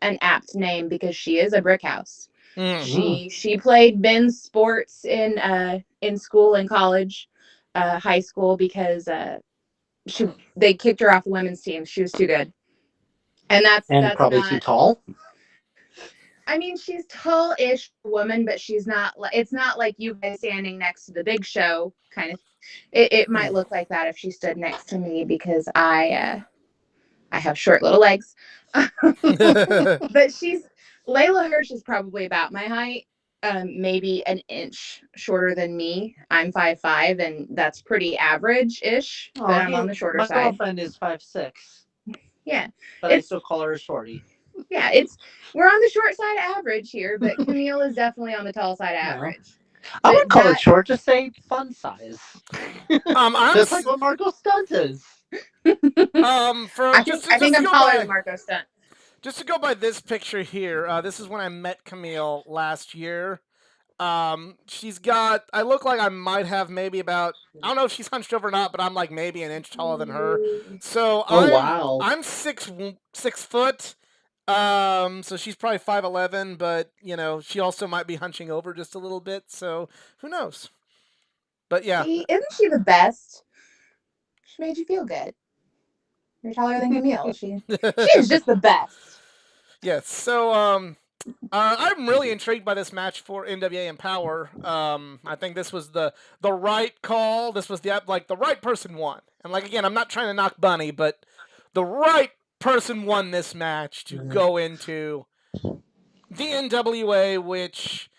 an apt name because she is a brick house. She played men's sports in school and college, high school, because they kicked her off the women's team. She was too good, and that's probably not, too tall. I mean, she's tall-ish woman, but she's not. It's not like you guys standing next to the Big Show kind of. It might look like that if she stood next to me, because I have short little legs. But Layla Hirsch is probably about my height, maybe an inch shorter than me. I'm 5'5", and that's pretty average-ish, but I'm on the shorter my side. My girlfriend is 5'6". Yeah. But I still call her a shorty. Yeah, we're on the short side of average here, but Camille is definitely on the tall side of average. I wouldn't call it short, just say fun size. Just like what Marco Stunt is. I think I'm taller than Marco Stunt. Just to go by this picture here, this is when I met Camille last year. She's got, I look like I might have maybe about, I don't know if she's hunched over or not, but I'm like maybe an inch taller than her. So I'm 6 foot. So she's probably 5'11", but you know, she also might be hunching over just a little bit, so who knows? But yeah. Isn't she the best? She made you feel good. You're taller than Camille. She's just the best. Yes. So I'm really intrigued by this match for NWA Empower. I think this was the right call. This was the right person won. And like again, I'm not trying to knock Bunny, but the right person won this match to go into the NWA, which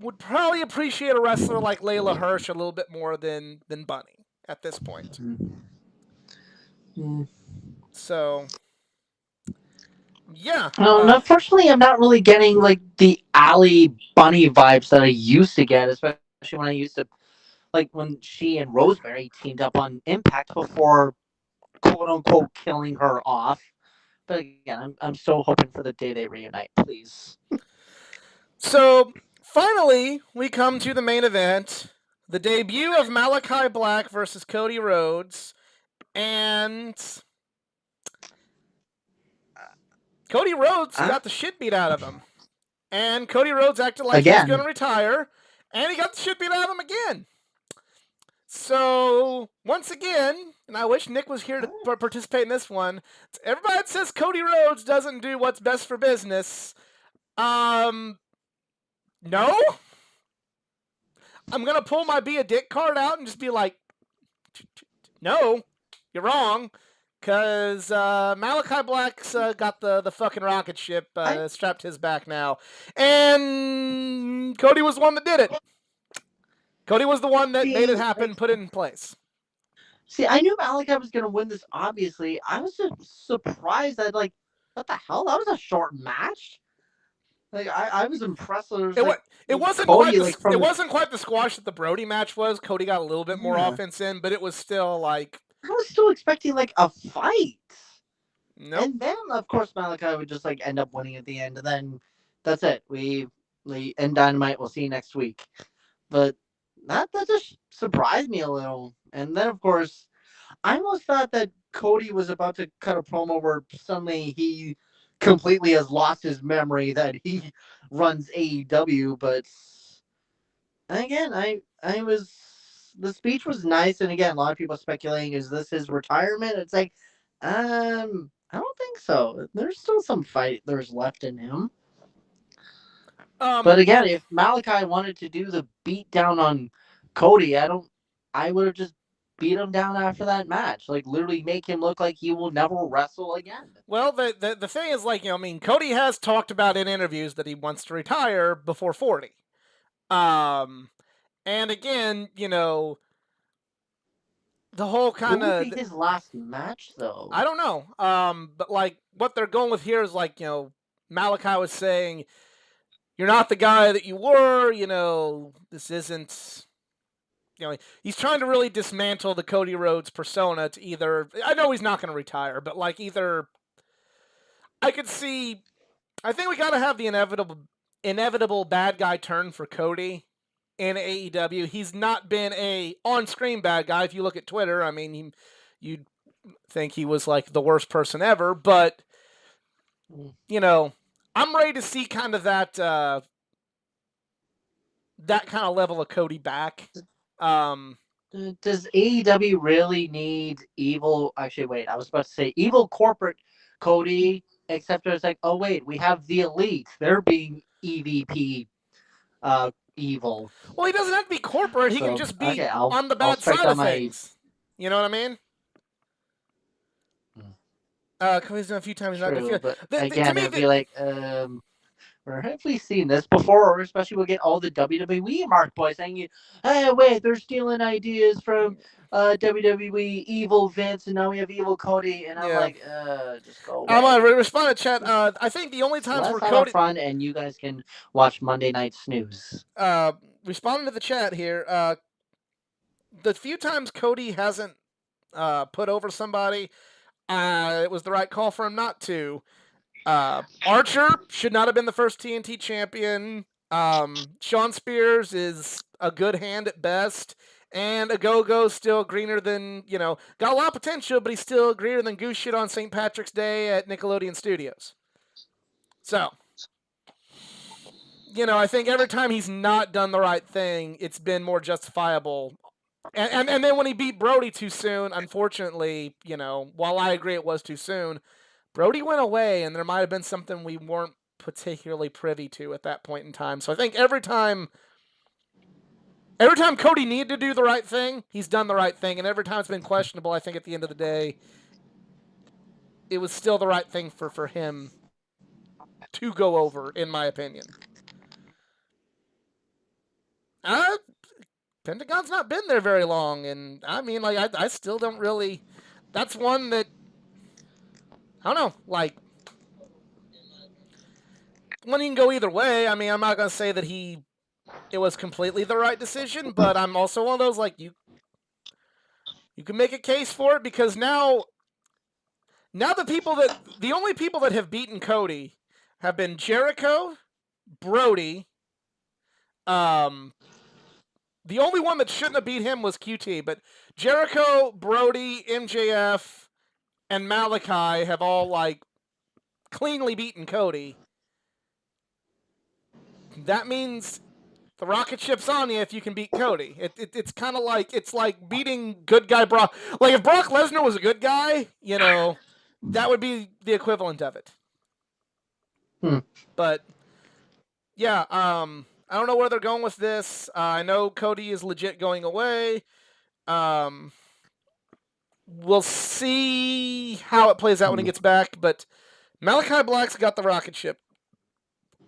would probably appreciate a wrestler like Layla Hirsch a little bit more than Bunny at this point. So yeah. Unfortunately, I'm not really getting like the Allie Bunny vibes that I used to get, especially when I used to like when she and Rosemary teamed up on Impact before quote unquote killing her off. But again, I'm still hoping for the day they reunite, please. So finally, we come to the main event, the debut of Malachi Black versus Cody Rhodes, and Cody Rhodes got the shit beat out of him. And Cody Rhodes acted like he was going to retire, and he got the shit beat out of him again. So, once again, and I wish Nick was here to participate in this one, everybody that says Cody Rhodes doesn't do what's best for business, no? I'm going to pull my Be a Dick card out and just be like, no, you're wrong. Because Malachi Black's got the fucking rocket ship strapped to his back now. And Cody was the one that did it. Cody was the one that made it happen, put it in place. See, I knew Malachi was going to win this, obviously. I was just surprised that, like, what the hell? That was a short match? Like, I was impressed. It wasn't quite the squash that the Brody match was. Cody got a little bit more offense in, but it was still, like... I was still expecting, like, a fight. Nope. And then, of course, Malachi would just like end up winning at the end, and then that's it. We end Dynamite. We'll see you next week. But that just surprised me a little. And then, of course, I almost thought that Cody was about to cut a promo where suddenly he completely has lost his memory that he runs AEW. But again, I was the speech was nice, and again, a lot of people speculating is this his retirement? It's like, I don't think so. There's still some fight there's left in him. But again, if Malachi wanted to do the beat down on Cody, I would have just beat him down after that match. Like literally make him look like he will never wrestle again. Well, the thing is, like, I mean, Cody has talked about in interviews that he wants to retire before 40. And again, the whole kind Who of would be his last match though? I don't know. But like what they're going with here is like, Malachi was saying, you're not the guy that you were, this isn't, he's trying to really dismantle the Cody Rhodes persona to either, I know he's not going to retire, but like either, I think we got to have the inevitable bad guy turn for Cody in AEW. He's not been a on-screen bad guy. If you look at Twitter, I mean, you'd think he was like the worst person ever, but I'm ready to see kind of that kind of level of Cody back. Does AEW really need evil? Actually, wait, I was about to say evil corporate Cody, except it's like, oh wait, we have the Elite. They're being EVP evil. Well, he doesn't have to be corporate. He can just be on the bad side of things. You know what I mean? Cody's done a few times. True, but again, it'd be like, where have we seen this before? Or especially we'll get all the WWE Mark boys saying, hey, wait, they're stealing ideas from WWE, evil Vince, and now we have evil Cody. And I'm like, just go away. I'm going to respond to chat. I think the only times where Cody... fun, and you guys can watch Monday Night Snooze. Responding to the chat here, the few times Cody hasn't put over somebody, it was the right call for him not to. Archer should not have been the first TNT champion. Shawn Spears is a good hand at best. And Ogogo's still greener than, got a lot of potential, but he's still greener than goose shit on St. Patrick's Day at Nickelodeon Studios. So, I think every time he's not done the right thing, it's been more justifiable. And then when he beat Brody too soon, unfortunately, while I agree it was too soon, Brody went away, and there might have been something we weren't particularly privy to at that point in time. So I think every time Cody needed to do the right thing, he's done the right thing. And every time it's been questionable, I think at the end of the day, it was still the right thing for him to go over, in my opinion. Pentagon's not been there very long, and I mean, like, I still don't really... That's one that... I don't know, like... One you can go either way. I mean, I'm not going to say that it was completely the right decision, but I'm also one of those, like, you can make a case for it, because now the only people that have beaten Cody have been Jericho, Brody, the only one that shouldn't have beat him was QT, but Jericho, Brody, MJF, and Malachi have all, like, cleanly beaten Cody. That means the rocket ship's on you if you can beat Cody. It's kind of like, it's like beating good guy Brock. Like, if Brock Lesnar was a good guy, that would be the equivalent of it. But, yeah, I don't know where they're going with this. I know Cody is legit going away. We'll see how it plays out when he gets back, but Malachi Black's got the rocket ship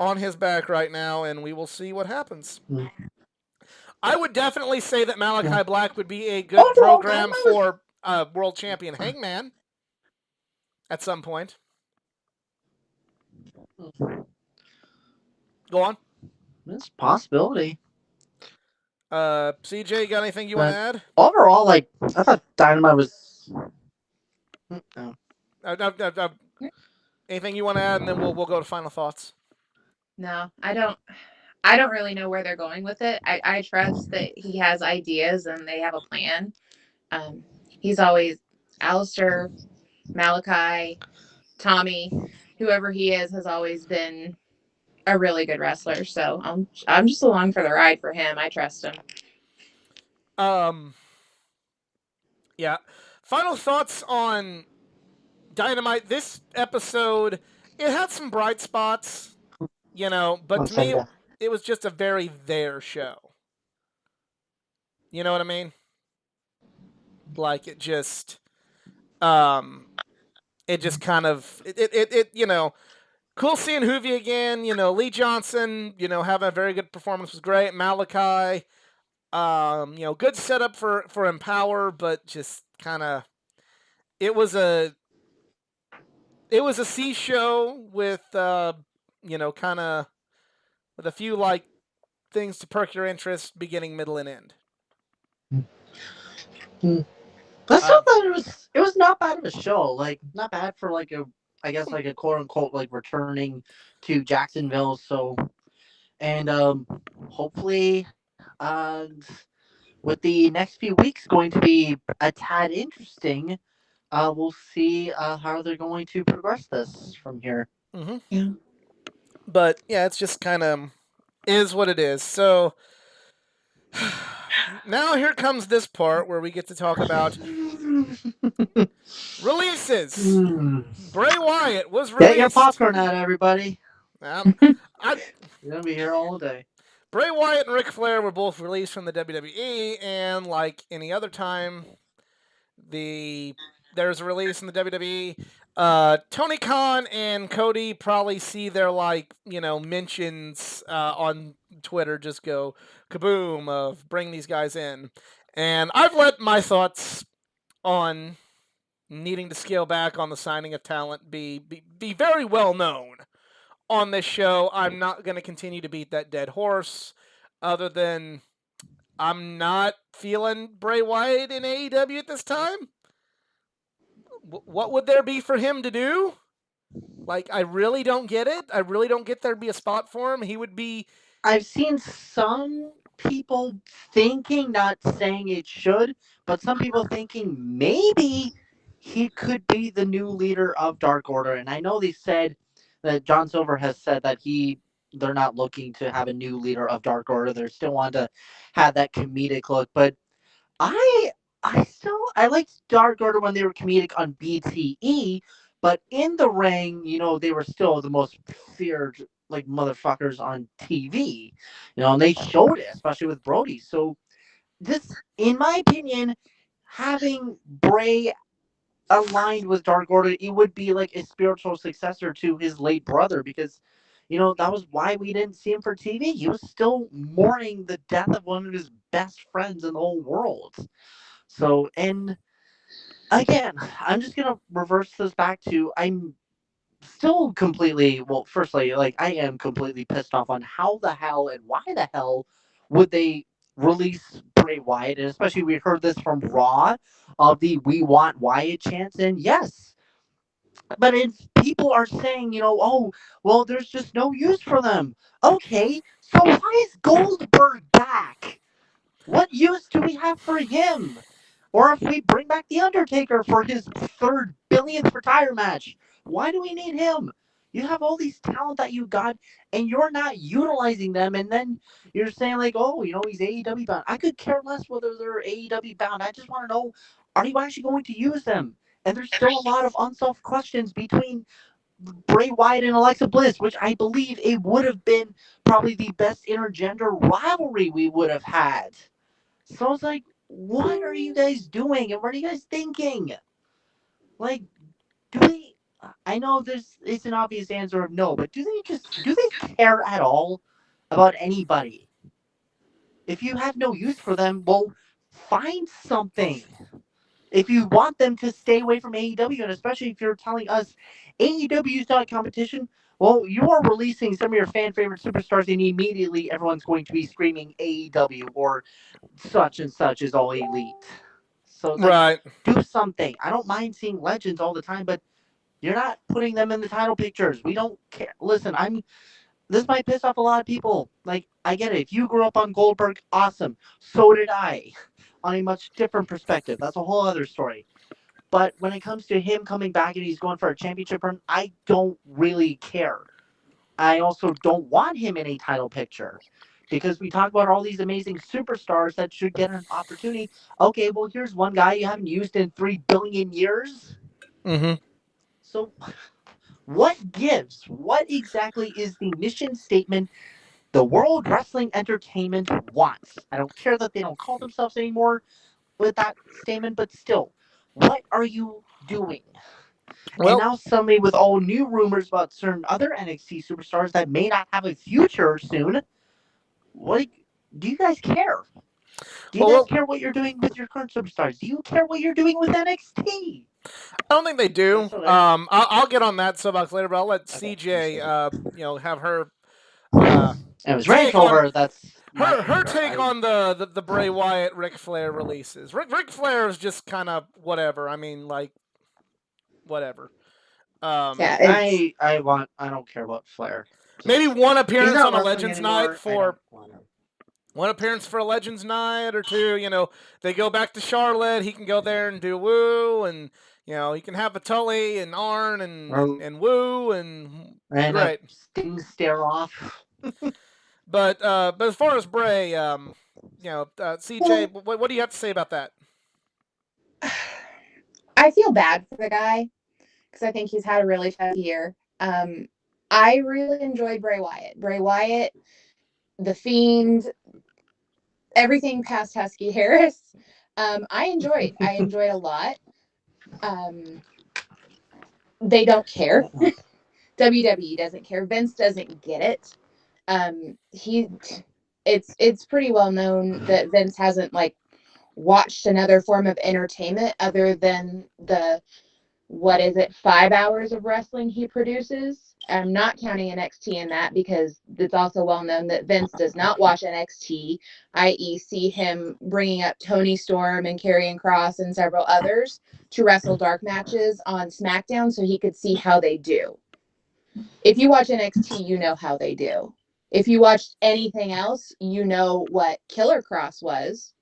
on his back right now, and we will see what happens. I would definitely say that Malachi Black would be a good program for world champion Hangman at some point. Go on. It's a possibility. CJ, got anything you want to add? Overall, like, I thought Dynamite was... Anything you want to add, and then we'll go to final thoughts. No, I don't really know where they're going with it. I trust that he has ideas and they have a plan. He's always Alistair, Malachi, Tommy, whoever he is, has always been a really good wrestler. So I'm just along for the ride for him. I trust him. Yeah. Final thoughts on Dynamite. This episode, it had some bright spots, but to me, it was just a very there show. You know what I mean? Like it just kind of cool seeing Hoovy again. Lee Johnson, having a very good performance was great. Malachi, good setup for Empower, but just kind of it was a C show with kind of with a few like things to perk your interest, beginning, middle, and end. I thought that it was not bad of a show. Like not bad for like a quote unquote like returning to Jacksonville. So and hopefully with the next few weeks going to be a tad interesting. We'll see how they're going to progress this from here. Mm-hmm. Yeah. But yeah, it's just kind of is what it is. So now here comes this part where we get to talk about releases. Bray Wyatt was released. Get your popcorn out, everybody. You're gonna be here all day. Bray Wyatt and Ric Flair were both released from the WWE, and like any other time, there's a release in the WWE. Tony Khan and Cody probably see their mentions on Twitter just go kaboom of bring these guys in, and I've let my thoughts on needing to scale back on the signing of talent be very well known on this show. I'm not going to continue to beat that dead horse, other than I'm not feeling Bray Wyatt in AEW at this time. What would there be for him to do? Like, I really don't get it. I really don't get there to be a spot for him. He would be... I've seen some people thinking, not saying it should, but some people thinking maybe he could be the new leader of Dark Order. And I know they said that John Silver has said that they're not looking to have a new leader of Dark Order. They still want to have that comedic look. But I liked Dark Order when they were comedic on BTE, but in the ring, they were still the most feared like motherfuckers on TV, and they showed it, especially with Brody. So this, in my opinion, having Bray aligned with Dark Order, it would be like a spiritual successor to his late brother, because that was why we didn't see him for TV. He was still mourning the death of one of his best friends in the whole world. So, and again, I'm just gonna reverse this back to I'm still completely, firstly, I am completely pissed off on how the hell and why the hell would they release Bray Wyatt, and especially we heard this from Raw of the "We Want Wyatt" chants, and yes, but if people are saying, oh, well, there's just no use for them. Okay, so why is Goldberg back? What use do we have for him? Or if we bring back The Undertaker for his 3rd billionth retire match, why do we need him? You have all these talent that you got, and you're not utilizing them, and then you're saying, oh, he's AEW bound. I could care less whether they're AEW bound. I just want to know, are you actually going to use them? And there's still a lot of unsolved questions between Bray Wyatt and Alexa Bliss, which I believe it would have been probably the best intergender rivalry we would have had. So I was like, what are you guys doing? And what are you guys thinking? Do they... I know it's an obvious answer of no, but do they care at all about anybody? If you have no use for them, well, find something. If you want them to stay away from AEW, and especially if you're telling us AEW is not competition, well, you are releasing some of your fan favorite superstars, and immediately everyone's going to be screaming AEW or such and such is all elite. So right, do something. I don't mind seeing legends all the time, but You're not putting them in the title pictures. We don't care. Listen, this might piss off a lot of people. Like, I get it. If you grew up on Goldberg, awesome. So did I. On a much different perspective. That's a whole other story. But when it comes to him coming back and he's going for a championship run, I don't really care. I also don't want him in a title picture. Because we talk about all these amazing superstars that should get an opportunity. Okay, well, here's one guy you haven't used in 3 billion years. Mm-hmm. So, what gives? What exactly is the mission statement the World Wrestling Entertainment wants? I don't care that they don't call themselves anymore with that statement, but still, what are you doing? And Well, now suddenly, with all new rumors about certain other NXT superstars that may not have a future soon, what do you guys care? Do you well, guys well, care what you're doing with your current superstars? Do you care what you're doing with NXT? I don't think they do. You still there? I'll get on that soapbox later, but I'll let Okay, CJ, understood. have her uh, It was Ranch take on Rover. That's my her favorite. take on the Bray Wyatt Ric Flair releases. Ric Flair is just kind of whatever. I mean, like whatever. Yeah, it's I don't care about Flair. Maybe one He's appearance not on a wrestling Legends night anymore. I don't for want him. one appearance for a Legends night or two. They go back to Charlotte. He can go there and do Woo, and he can have a Tully and Arn and Woo and And a great. Sting stare off. But as far as Bray, CJ, well, what do you have to say about that? I feel bad for the guy because I think he's had a really tough year. I really enjoyed Bray Wyatt. Bray Wyatt, The Fiend, everything past Husky Harris. I enjoyed a lot. Um, they don't care. WWE doesn't care. Vince doesn't get it. He, it's pretty well known that Vince hasn't like watched another form of entertainment other than the what is it 5 hours of wrestling he produces. I'm not counting NXT in that because it's also well known that Vince does not watch NXT, i.e., see him bringing up Tony Storm and Karrion Kross and several others to wrestle dark matches on SmackDown so he could see how they do. If you watch NXT, you know how they do. If you watched anything else, you know what Killer Kross was.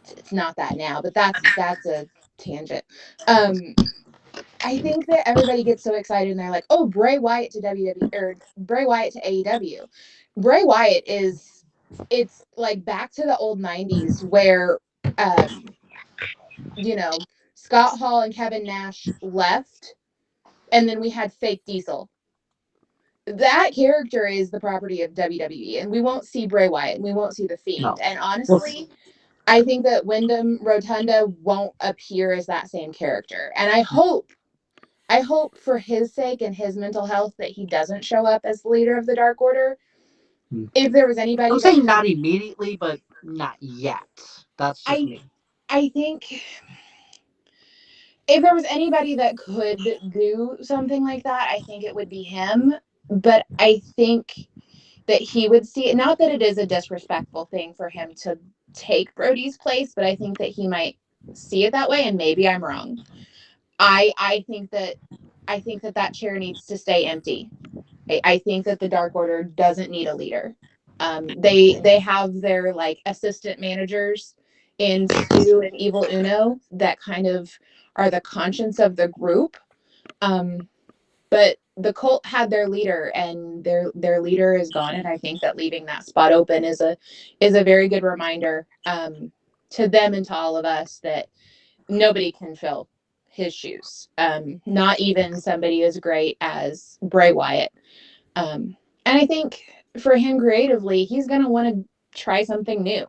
It's not that now, but that's a tangent. I think that everybody gets so excited and they're like, "Oh, Bray Wyatt to WWE or Bray Wyatt to AEW." Bray Wyatt it's like back to the old 90s where um you know, Scott Hall and Kevin Nash left and then we had fake Diesel. That character is the property of WWE and we won't see Bray Wyatt and we won't see the Fiend. No. And honestly, I think that Wyndham Rotunda won't appear as that same character. And I hope for his sake and his mental health that he doesn't show up as the leader of the Dark Order. If there was anybody I'm saying not immediately, but not yet. That's just me. I think if there was anybody that could do something like that, I think it would be him. But I think that he would see it. Not that it is a disrespectful thing for him to take Brody's place, but I think that he might see it that way, and maybe I'm wrong. I think that chair needs to stay empty. I think that the Dark Order doesn't need a leader. They have their like assistant managers in Stu and Evil Uno that kind of are the conscience of the group. But the cult had their leader and their leader is gone, and I think that leaving that spot open is a very good reminder to them and to all of us that nobody can fill his shoes. Not even somebody as great as Bray Wyatt. And I think for him creatively, he's going to want to try something new.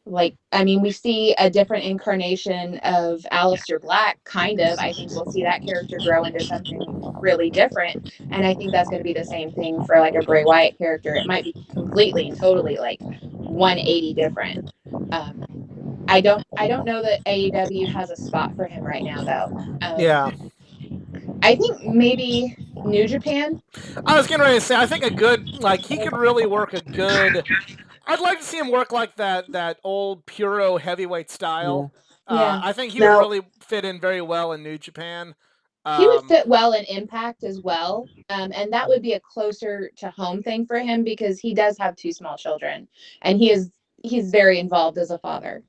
Like, I mean, we see a different incarnation of Aleister Black, kind of. I think we'll see that character grow into something really different. And I think that's going to be the same thing for like a Bray Wyatt character. It might be completely and totally like 180 different. I don't know that AEW has a spot for him right now, though. Yeah. I think maybe New Japan. I was getting ready to say, I think he could really work a good. I'd like to see him work like that old Puro heavyweight style. Yeah. I think he would Now, really fit in very well in New Japan. He would Um, fit well in Impact as well, and that would be a closer to home thing for him because he does have two small children, and he's very involved as a father.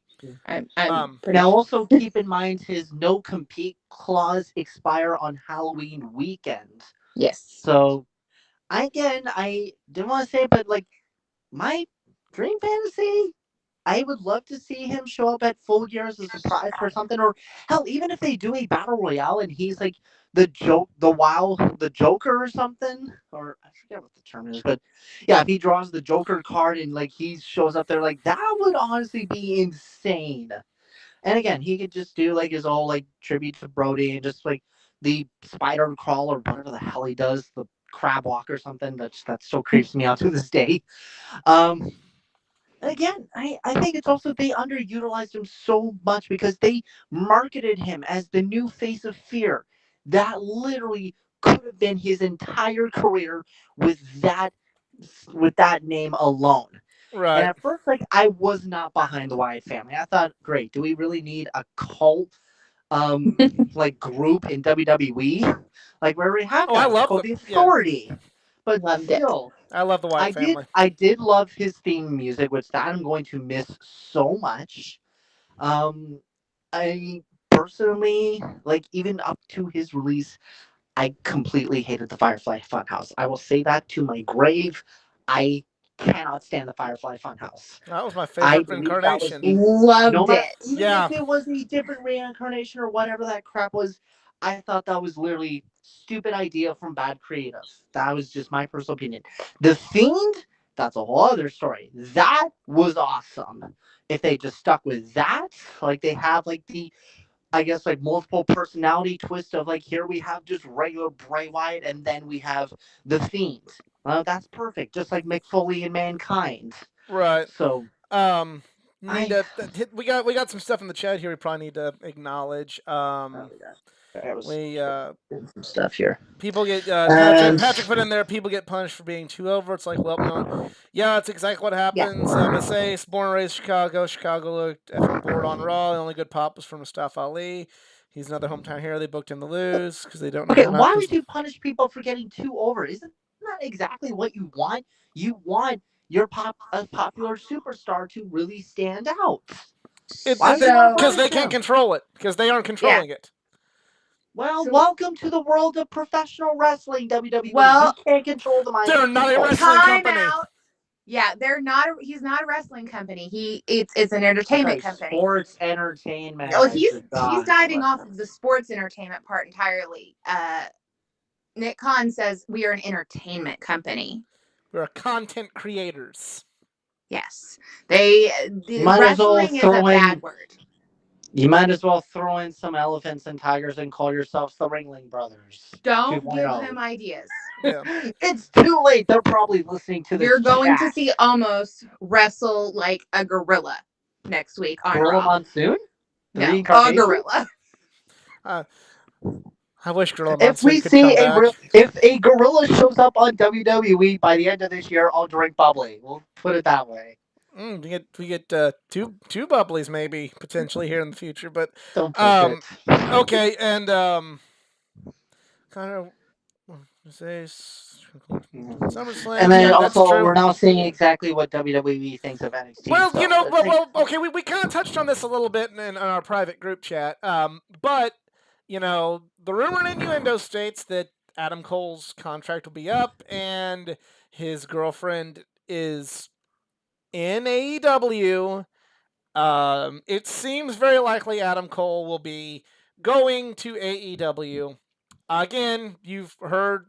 I'm pretty Now, sure. also keep in mind his no compete clause expire on Halloween weekend. Yes. So, I didn't want to say, but like my dream fantasy, I would love to see him show up at Full Gear as a surprise for something, or hell, even if they do a battle royale and he's like the Joker or something, or I forget what the term is, but yeah, if he draws the Joker card and like he shows up there, like that would honestly be insane. And again, he could just do like his whole like tribute to Brody and just like the spider crawl or whatever the hell he does, the crab walk or something. That still creeps me out to this day. Um, again, I think it's also they underutilized him so much because they marketed him as the new face of fear. That literally could have been his entire career with that with that name alone. And right. at first, like I was not behind the Wyatt family. I thought, great, do we really need a cult like group in WWE? Like we already have Oh, I that. It's love called the the yeah. Authority. But Loved it. still, I love the Wyatt family. I did love his theme music, which that I'm going to miss so much. Um I personally like even up to his release, I completely hated the Firefly Funhouse. I will say that to my grave. I cannot stand the Firefly Funhouse. That was my I favorite believe that was incarnation. a no Loved matter it. even Yeah, if it was a different reincarnation or whatever that crap was, I thought that was literally stupid idea from bad creative. That was just my personal opinion. The Fiend, that's a whole other story. That was awesome. If they just stuck with that, like they have like the I guess like multiple personality twist of like here we have just regular Bray Wyatt and then we have the Fiend. That's perfect, just like Mick Foley and Mankind. right. So Um, need I to we got some stuff in the chat here. We probably need to acknowledge. I was We doing some stuff here. People get And Patrick put in there. People get punished for being too over. It's like, well, no, yeah, that's exactly what Yeah. happens. Masace, born and raised Chicago. Chicago looked effing bored on Raw. The only good pop was from Mustafa Ali. He's another hometown hero. They booked him to lose because they don't know okay, how not why to. would you punish people for getting too over? Isn't that exactly what you want? You want your a popular superstar to really stand out. Why would you want to Because So punish they can't them? control it because they aren't yeah. controlling it. Well, So welcome to the world of professional wrestling, WWE. You well, can't control the minds They're of not a people. wrestling time company. out. Yeah, they're not. He's not a wrestling company. It's an entertainment Okay, company. sports entertainment. Oh, I he's forgot. diving off of the sports entertainment part entirely. Nick Khan says we are an entertainment company. We're content creators. Yes, they You might as well wrestling is a throw in. bad word. You might as well throw in some elephants and tigers and call yourselves the Ringling Brothers Don't give 2.0. them ideas. Yeah. It's too late. They're probably listening to this. You're going to chat. see Almost wrestle like a gorilla next week on Gorilla Raw. Monsoon? The No, a reincarnation? gorilla. I wish Gorilla If Monsoon we could come see back. if a gorilla shows up on WWE by the end of this year, I'll drink bubbly. We'll put it that way. We get two bubblies maybe potentially here in the future, but Don't push um, it. okay, and kind of say SummerSlam. And then Yeah, that's also, true. we're now seeing exactly what WWE thinks of NXT. Well, so you know, it's like- okay, we kind of touched on this a little bit in our private group chat. But you know, the rumor and innuendo states that Adam Cole's contract will be up, and his girlfriend is in AEW. It seems very likely Adam Cole will be going to AEW. Again, you've heard.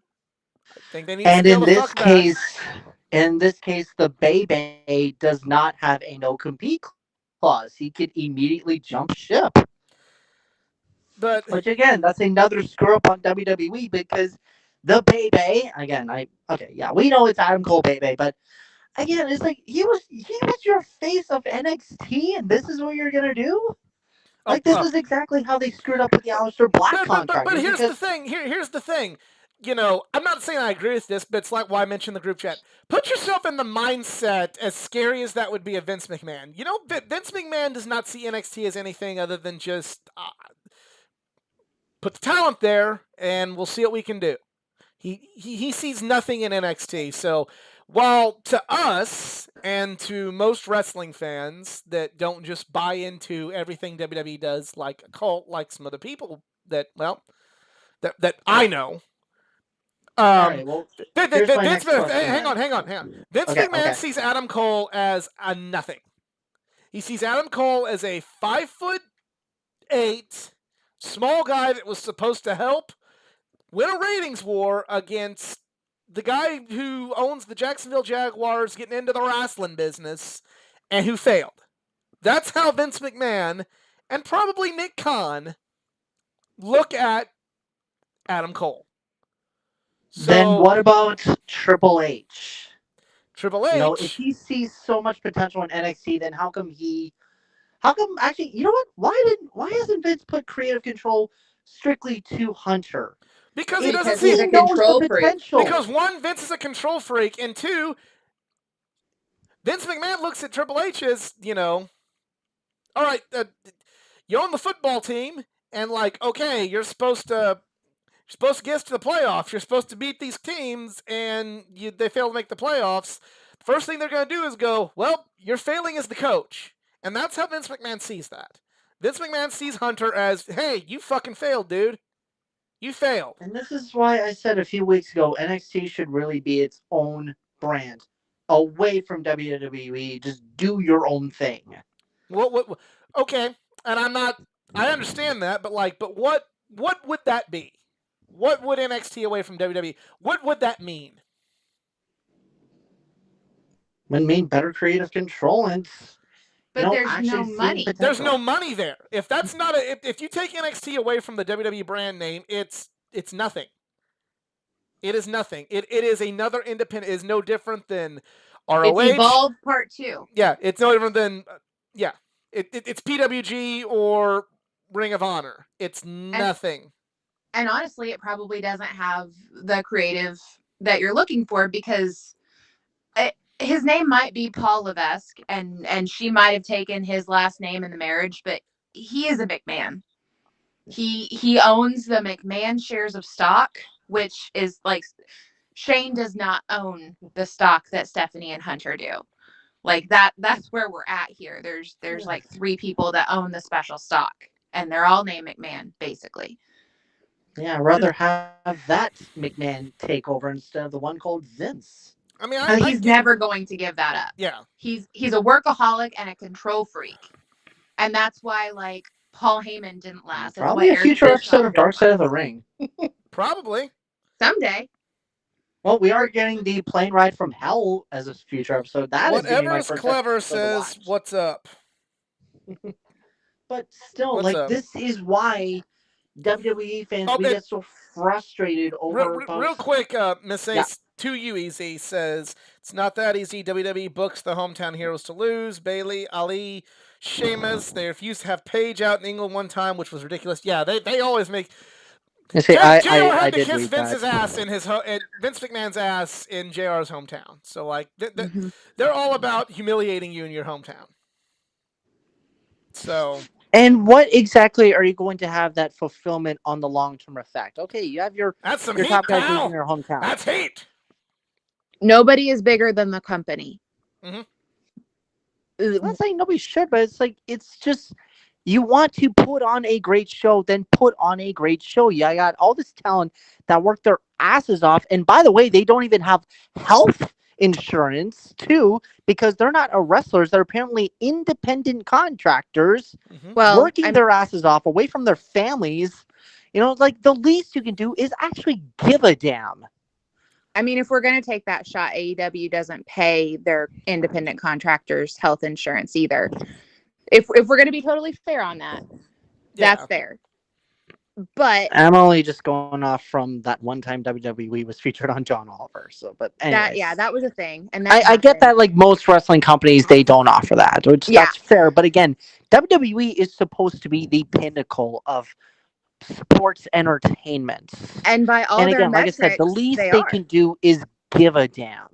I think they need to and scale the fuck back. in this case, the Bebe does not have a no compete clause. He could immediately jump ship. But Which again, that's another screw up on WWE because the Bebe again, we know it's Adam Cole Bebe, but again, it's like he was your face of NXT, and this is what you're gonna do. Like this is exactly how they screwed up with the Aleister Black contract. But here's because the thing. Here's the thing. You know, I'm not saying I agree with this, but it's like why I mentioned the group chat. Put yourself in the mindset, as scary as that would be, of Vince McMahon. You know, Vince McMahon does not see NXT as anything other than just put the talent there, and we'll see what we can do. He sees nothing in NXT. So while to us and to most wrestling fans that don't just buy into everything WWE does like a cult, like some other people that I know. All right. Well, here's my Vince next question. hang on. Vince Okay, McMahon okay. sees Adam Cole as a nothing. He sees Adam Cole as a 5'8" small guy that was supposed to help win a ratings war against the guy who owns the Jacksonville Jaguars getting into the wrestling business and who failed. That's how Vince McMahon and probably Nick Khan look at Adam Cole. So, then what about Triple H? Triple H, You know, if he sees so much potential in NXT, then how come actually, you know what? Why hasn't Vince put creative control strictly to Hunter? because he doesn't Because see he's He a knows control the freak. potential. Because one, Vince is a control freak, and two, Vince McMahon looks at Triple H as, all right, you own the football team, and okay, you're supposed to get us to the playoffs. You're supposed to beat these teams, and they fail to make the playoffs. First thing they're going to do is go, well, you're failing as the coach. And that's how Vince McMahon sees that. Vince McMahon sees Hunter as, hey, you fucking failed, dude. You failed. And this is why I said a few weeks ago, NXT should really be its own brand, away from WWE. Just do your own thing. What okay, and I understand that, but what would that be? What would NXT away from WWE? What would that mean? Would mean better creative control and But there's actually no seeing money. potential. There's no money there. If that's not if you take NXT away from the WWE brand name, it's nothing. It is nothing. It is another independent. It is no different than ROH. It's Evolve Part 2. Yeah, it's no different than it's PWG or Ring of Honor. It's nothing. And honestly, it probably doesn't have the creative that you're looking for, because his name might be Paul Levesque, and she might have taken his last name in the marriage, but he is a McMahon. He owns the McMahon shares of stock, which is like Shane does not own the stock that Stephanie and Hunter do. Like that's where we're at here. There's like 3 people that own the special stock, and they're all named McMahon, basically. Yeah, I'd rather have that McMahon take over instead of the one called Vince. I mean, he's never going to give that up. Yeah. He's a workaholic and a control freak. And that's why Paul Heyman didn't last. Probably a future episode of Dark Side of the Ring. Probably. Someday. Well, we are getting the plane ride from hell as a future episode. Whatever is clever says, what's up? But still, this is why WWE fans get so frustrated over. Real quick, Miss Ace, to you, Easy, says, it's not that easy. WWE books the hometown heroes to lose. Bailey, Ali, Sheamus, they refused to have Paige out in England one time, which was ridiculous. Yeah, they always make... JR had to kiss Vince's ass in Vince McMahon's ass in JR's hometown. So, they're all about humiliating you in your hometown. So... And what exactly are you going to have that fulfillment on the long-term effect? Okay, you have your top guys in your hometown. That's hate. Nobody is bigger than the company. Mm-hmm. I'm not saying nobody should, but it's just you want to put on a great show, then put on a great show. You got all this talent that work their asses off, and by the way, they don't even have health insurance too, because they're not wrestlers. They're apparently independent contractors, working their asses off away from their families. The least you can do is actually give a damn. I mean, if we're going to take that shot, AEW doesn't pay their independent contractors health insurance either. If we're going to be totally fair on that, that's fair. But I'm only just going off from that one time WWE was featured on John Oliver. So, but anyways, that was a thing, and I get that most wrestling companies they don't offer that, which that's fair. But again, WWE is supposed to be the pinnacle of sports entertainment, and by all their metrics, like I said, the least they can do is give a damn.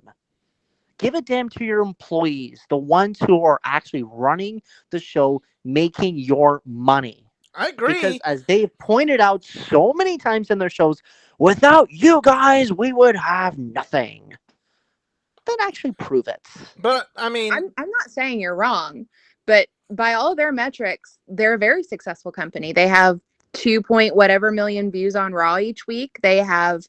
Give a damn to your employees, the ones who are actually running the show, making your money. I Because agree. as they pointed out so many times in their shows, without you guys, we would have nothing. Then actually prove it. But I mean, I'm not saying you're wrong, but by all their metrics, they're a very successful company. They have 2 point whatever million views on Raw each week. They have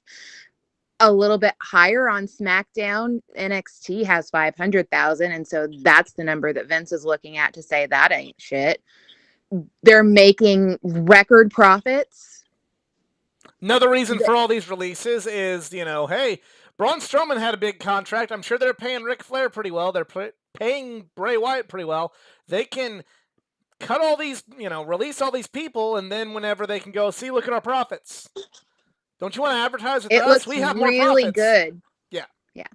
a little bit higher on SmackDown. NXT has 500,000, and so that's the number that Vince is looking at to say that ain't shit. They're making record profits. another reason for all these releases is, hey, Braun Strowman had a big contract. I'm sure they're paying Ric Flair pretty well. They're paying Bray Wyatt pretty well. They can cut all these, release all these people, and then whenever they can go, see, look at our profits. Don't you want to advertise with It us? looks We have more really profits. good. Yeah. Yeah.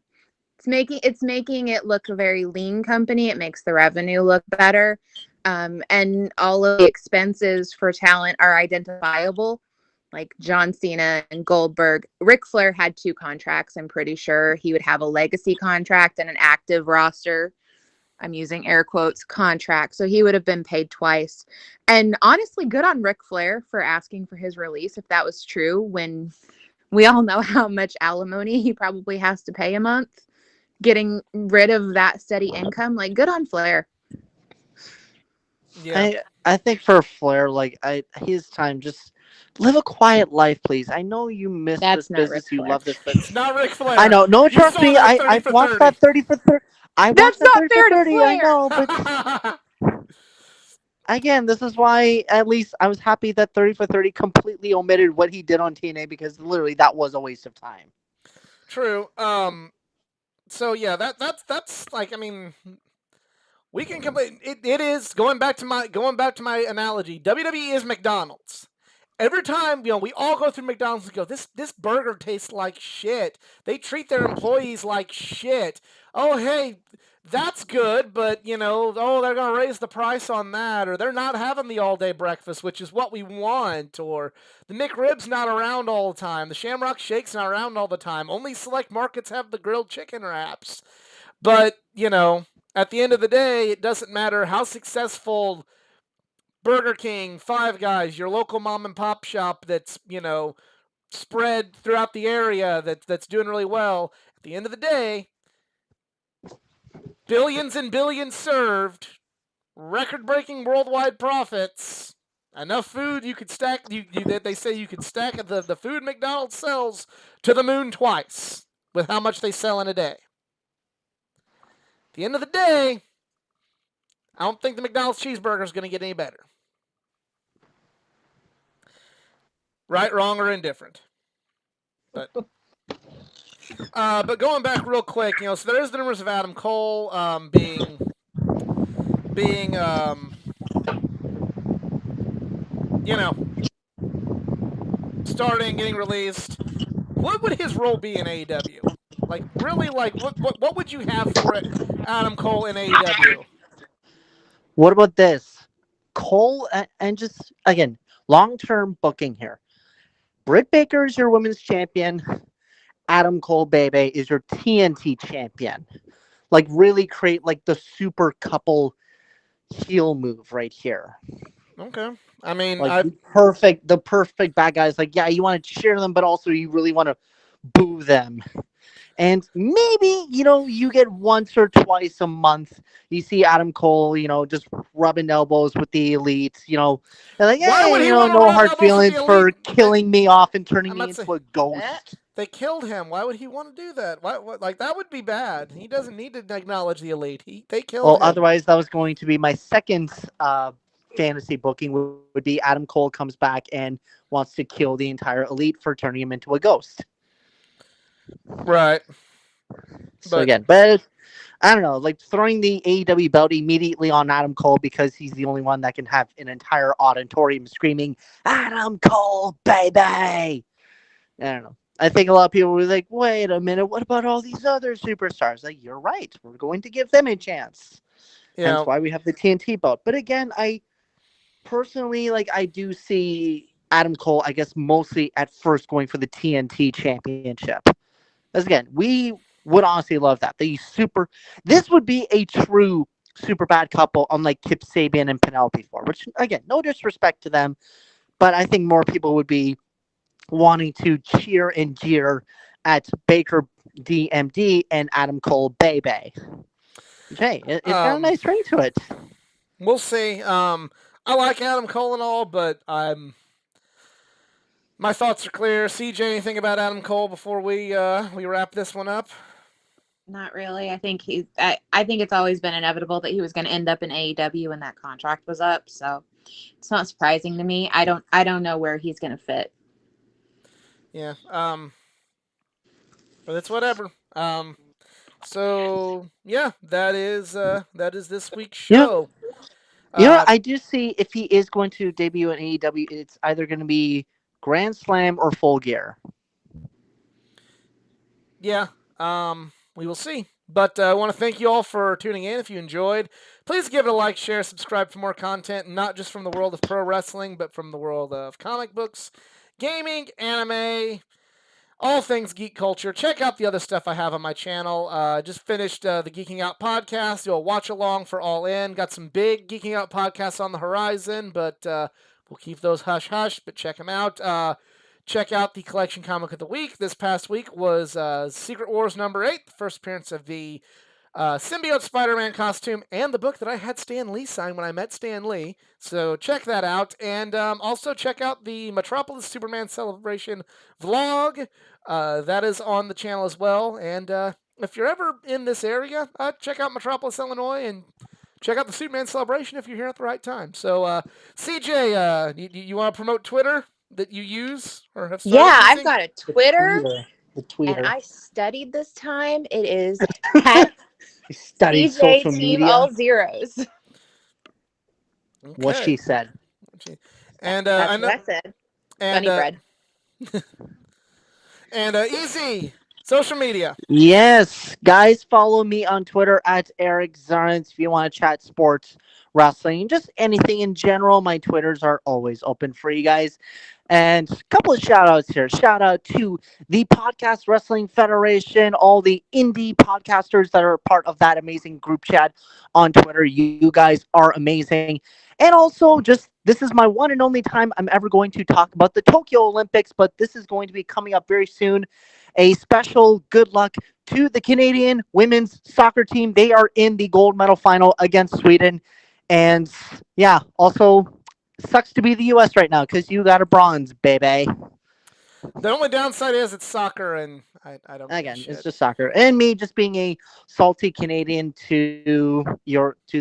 It's making it look a very lean company. It makes the revenue look better. And all of the expenses for talent are identifiable, like John Cena and Goldberg. Ric Flair had 2 contracts. I'm pretty sure he would have a legacy contract and an active roster. I'm using air quotes contract. So he would have been paid twice. And honestly, good on Ric Flair for asking for his release if that was true, when we all know how much alimony he probably has to pay a month. Getting rid of that steady income, like, good on Flair. Yeah. I think for Flair, his time, just live a quiet life, please. I know you miss That's this not Ric business, you Flair. love this It's business. not Ric Flair. I know. No, You trust saw me. that 30 I for watched 30. that 30 for 30. I watched That's that not 30 for fair to 30. I Flair. know, but again, this is why at least I was happy that 30 for 30 completely omitted what he did on TNA, because literally that was a waste of time. True. So yeah, that's like, I mean, we can complain. It is going back to my analogy. WWE is McDonald's. Every time, we all go through McDonald's and go, this burger tastes like shit. They treat their employees like shit. Oh, hey, that's good, but oh, they're gonna raise the price on that, or they're not having the all day breakfast, which is what we want, or the McRib's not around all the time, the Shamrock Shake's not around all the time. Only select markets have the grilled chicken wraps. But at the end of the day, it doesn't matter how successful Burger King, Five Guys, your local mom and pop shop that's, spread throughout the area that's doing really well. At the end of the day, billions and billions served, record-breaking worldwide profits, enough food you could stack. They say you could stack the food McDonald's sells to the moon twice with how much they sell in a day. At the end of the day, I don't think the McDonald's cheeseburger is going to get any better. Right, wrong, or indifferent. But going back real quick, so there is the rumors of Adam Cole being starting, getting released. What would his role be in AEW? Like, really, what would you have for Adam Cole in AEW? What about this? Cole, and just, again, long-term booking here. Britt Baker is your women's champion. Adam Cole, baby, is your TNT champion. Like, really create, the super couple heel move right here. Okay. I mean, the perfect bad guys. Like, yeah, you want to cheer them, but also you really want to boo them. And maybe, you get once or twice a month, you see Adam Cole, just rubbing elbows with the Elite, and like, Why would hey, he wanna no rub hard elbows with feelings the for Elite? killing me off and turning I'm me about to into a ghost. They killed him. Why would he want to do that? Why like, that would be bad. He doesn't need to acknowledge the Elite. They killed Well, him. otherwise, that was going to be my second fantasy booking, would be Adam Cole comes back and wants to kill the entire Elite for turning him into a ghost. Right. So again, but I don't know, like throwing the AEW belt immediately on Adam Cole because he's the only one that can have an entire auditorium screaming, Adam Cole, baby! I don't know. I think a lot of people were like, wait a minute, what about all these other superstars? Like, you're right. We're going to give them a chance. Yeah. Hence why we have the TNT belt. But again, I personally, I do see Adam Cole, I guess, mostly at first going for the TNT championship. Because again, we would honestly love that. This would be a true super bad couple, unlike Kip Sabian and Penelope Ford. Which again, no disrespect to them, but I think more people would be wanting to cheer and jeer at Baker DMD and Adam Cole Bay Bay. Jay, it's got a nice ring to it. We'll see. I like Adam Cole and all, but my thoughts are clear. CJ, anything about Adam Cole before we wrap this one up? Not really. I think I think it's always been inevitable that he was going to end up in AEW when that contract was up. So it's not surprising to me. I don't know where he's going to fit. Yeah. But it's whatever. So yeah, that is this week's show. I do see if he is going to debut in AEW, it's either going to be Grand Slam or Full Gear. Yeah. We will see. But I want to thank you all for tuning in. If you enjoyed, please give it a like, share, subscribe for more content, not just from the world of pro wrestling, but from the world of comic books, gaming, anime, all things geek culture. Check out the other stuff I have on my channel. Just finished the Geeking Out podcast. You'll watch along for All In. Got some big Geeking Out podcasts on the horizon, but we'll keep those hush-hush, but check them out. Check out the Collection Comic of the Week. This past week was Secret Wars number 8, the first appearance of the symbiote Spider-Man costume, and the book that I had Stan Lee sign when I met Stan Lee. So check that out. And also check out the Metropolis Superman Celebration vlog. That is on the channel as well. And if you're ever in this area, check out Metropolis, Illinois, and check out the Superman Celebration if you're here at the right time. So, CJ, you want to promote Twitter that you use or have started Yeah, using? I've got a Twitter, The tweeter. and I studied this time. It is at Studied social CJ media. all zeros. What she said. And That's I know, what I said. and Bunny bread. and Easy social media. Yes, guys, follow me on Twitter at Eric Zarnes if you want to chat sports, wrestling, just anything in general. My Twitters are always open for you guys. And a couple of shout outs here. Shout out to the Podcast Wrestling Federation, all the indie podcasters that are part of that amazing group chat on Twitter. You guys are amazing. And also, just this is my one and only time I'm ever going to talk about the Tokyo Olympics, but this is going to be coming up very soon. A special good luck to the Canadian women's soccer team. They are in the gold medal final against Sweden. And yeah, also sucks to be the U.S. right now because you got a bronze, baby. The only downside is it's soccer, and I don't. Again, it's just soccer, and me just being a salty Canadian to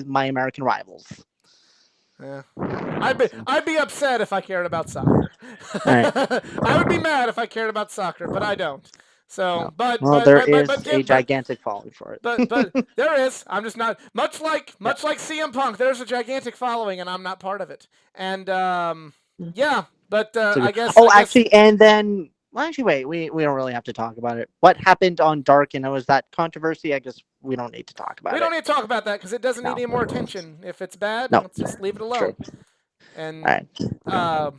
my American rivals. Yeah. I'd be upset if I cared about soccer. Right. I would be mad if I cared about soccer, but I don't. So, there is a gigantic following for it. But there is. I'm just not much like CM Punk. There's a gigantic following, and I'm not part of it. And yeah, but I guess. Actually, and then wait. We don't really have to talk about it. What happened on Dark, and it was that controversy. I guess we don't need to talk about it. We don't need to talk about that because it doesn't need any more attention. If it's bad, let's just leave it alone. True. And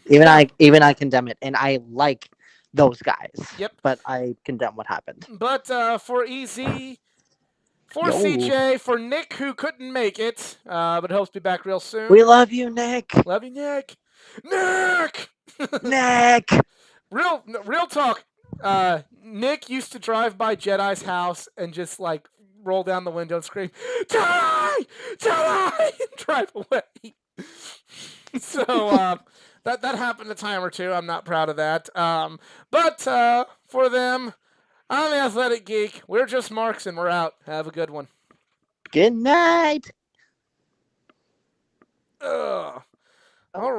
even I condemn it, and I like those guys. Yep. But I condemn what happened. But for EZ, for CJ, for Nick who couldn't make it, but hopes to be back real soon. We love you, Nick. Love you, Nick. Nick. Nick. Real talk. Nick used to drive by Jedi's house and just like roll down the window and scream, "Jedi! Jedi!" and drive away. So that happened a time or two. I'm not proud of that. But for them, I'm the Athletic Geek. We're just Marks, and we're out. Have a good one. Good night. All right.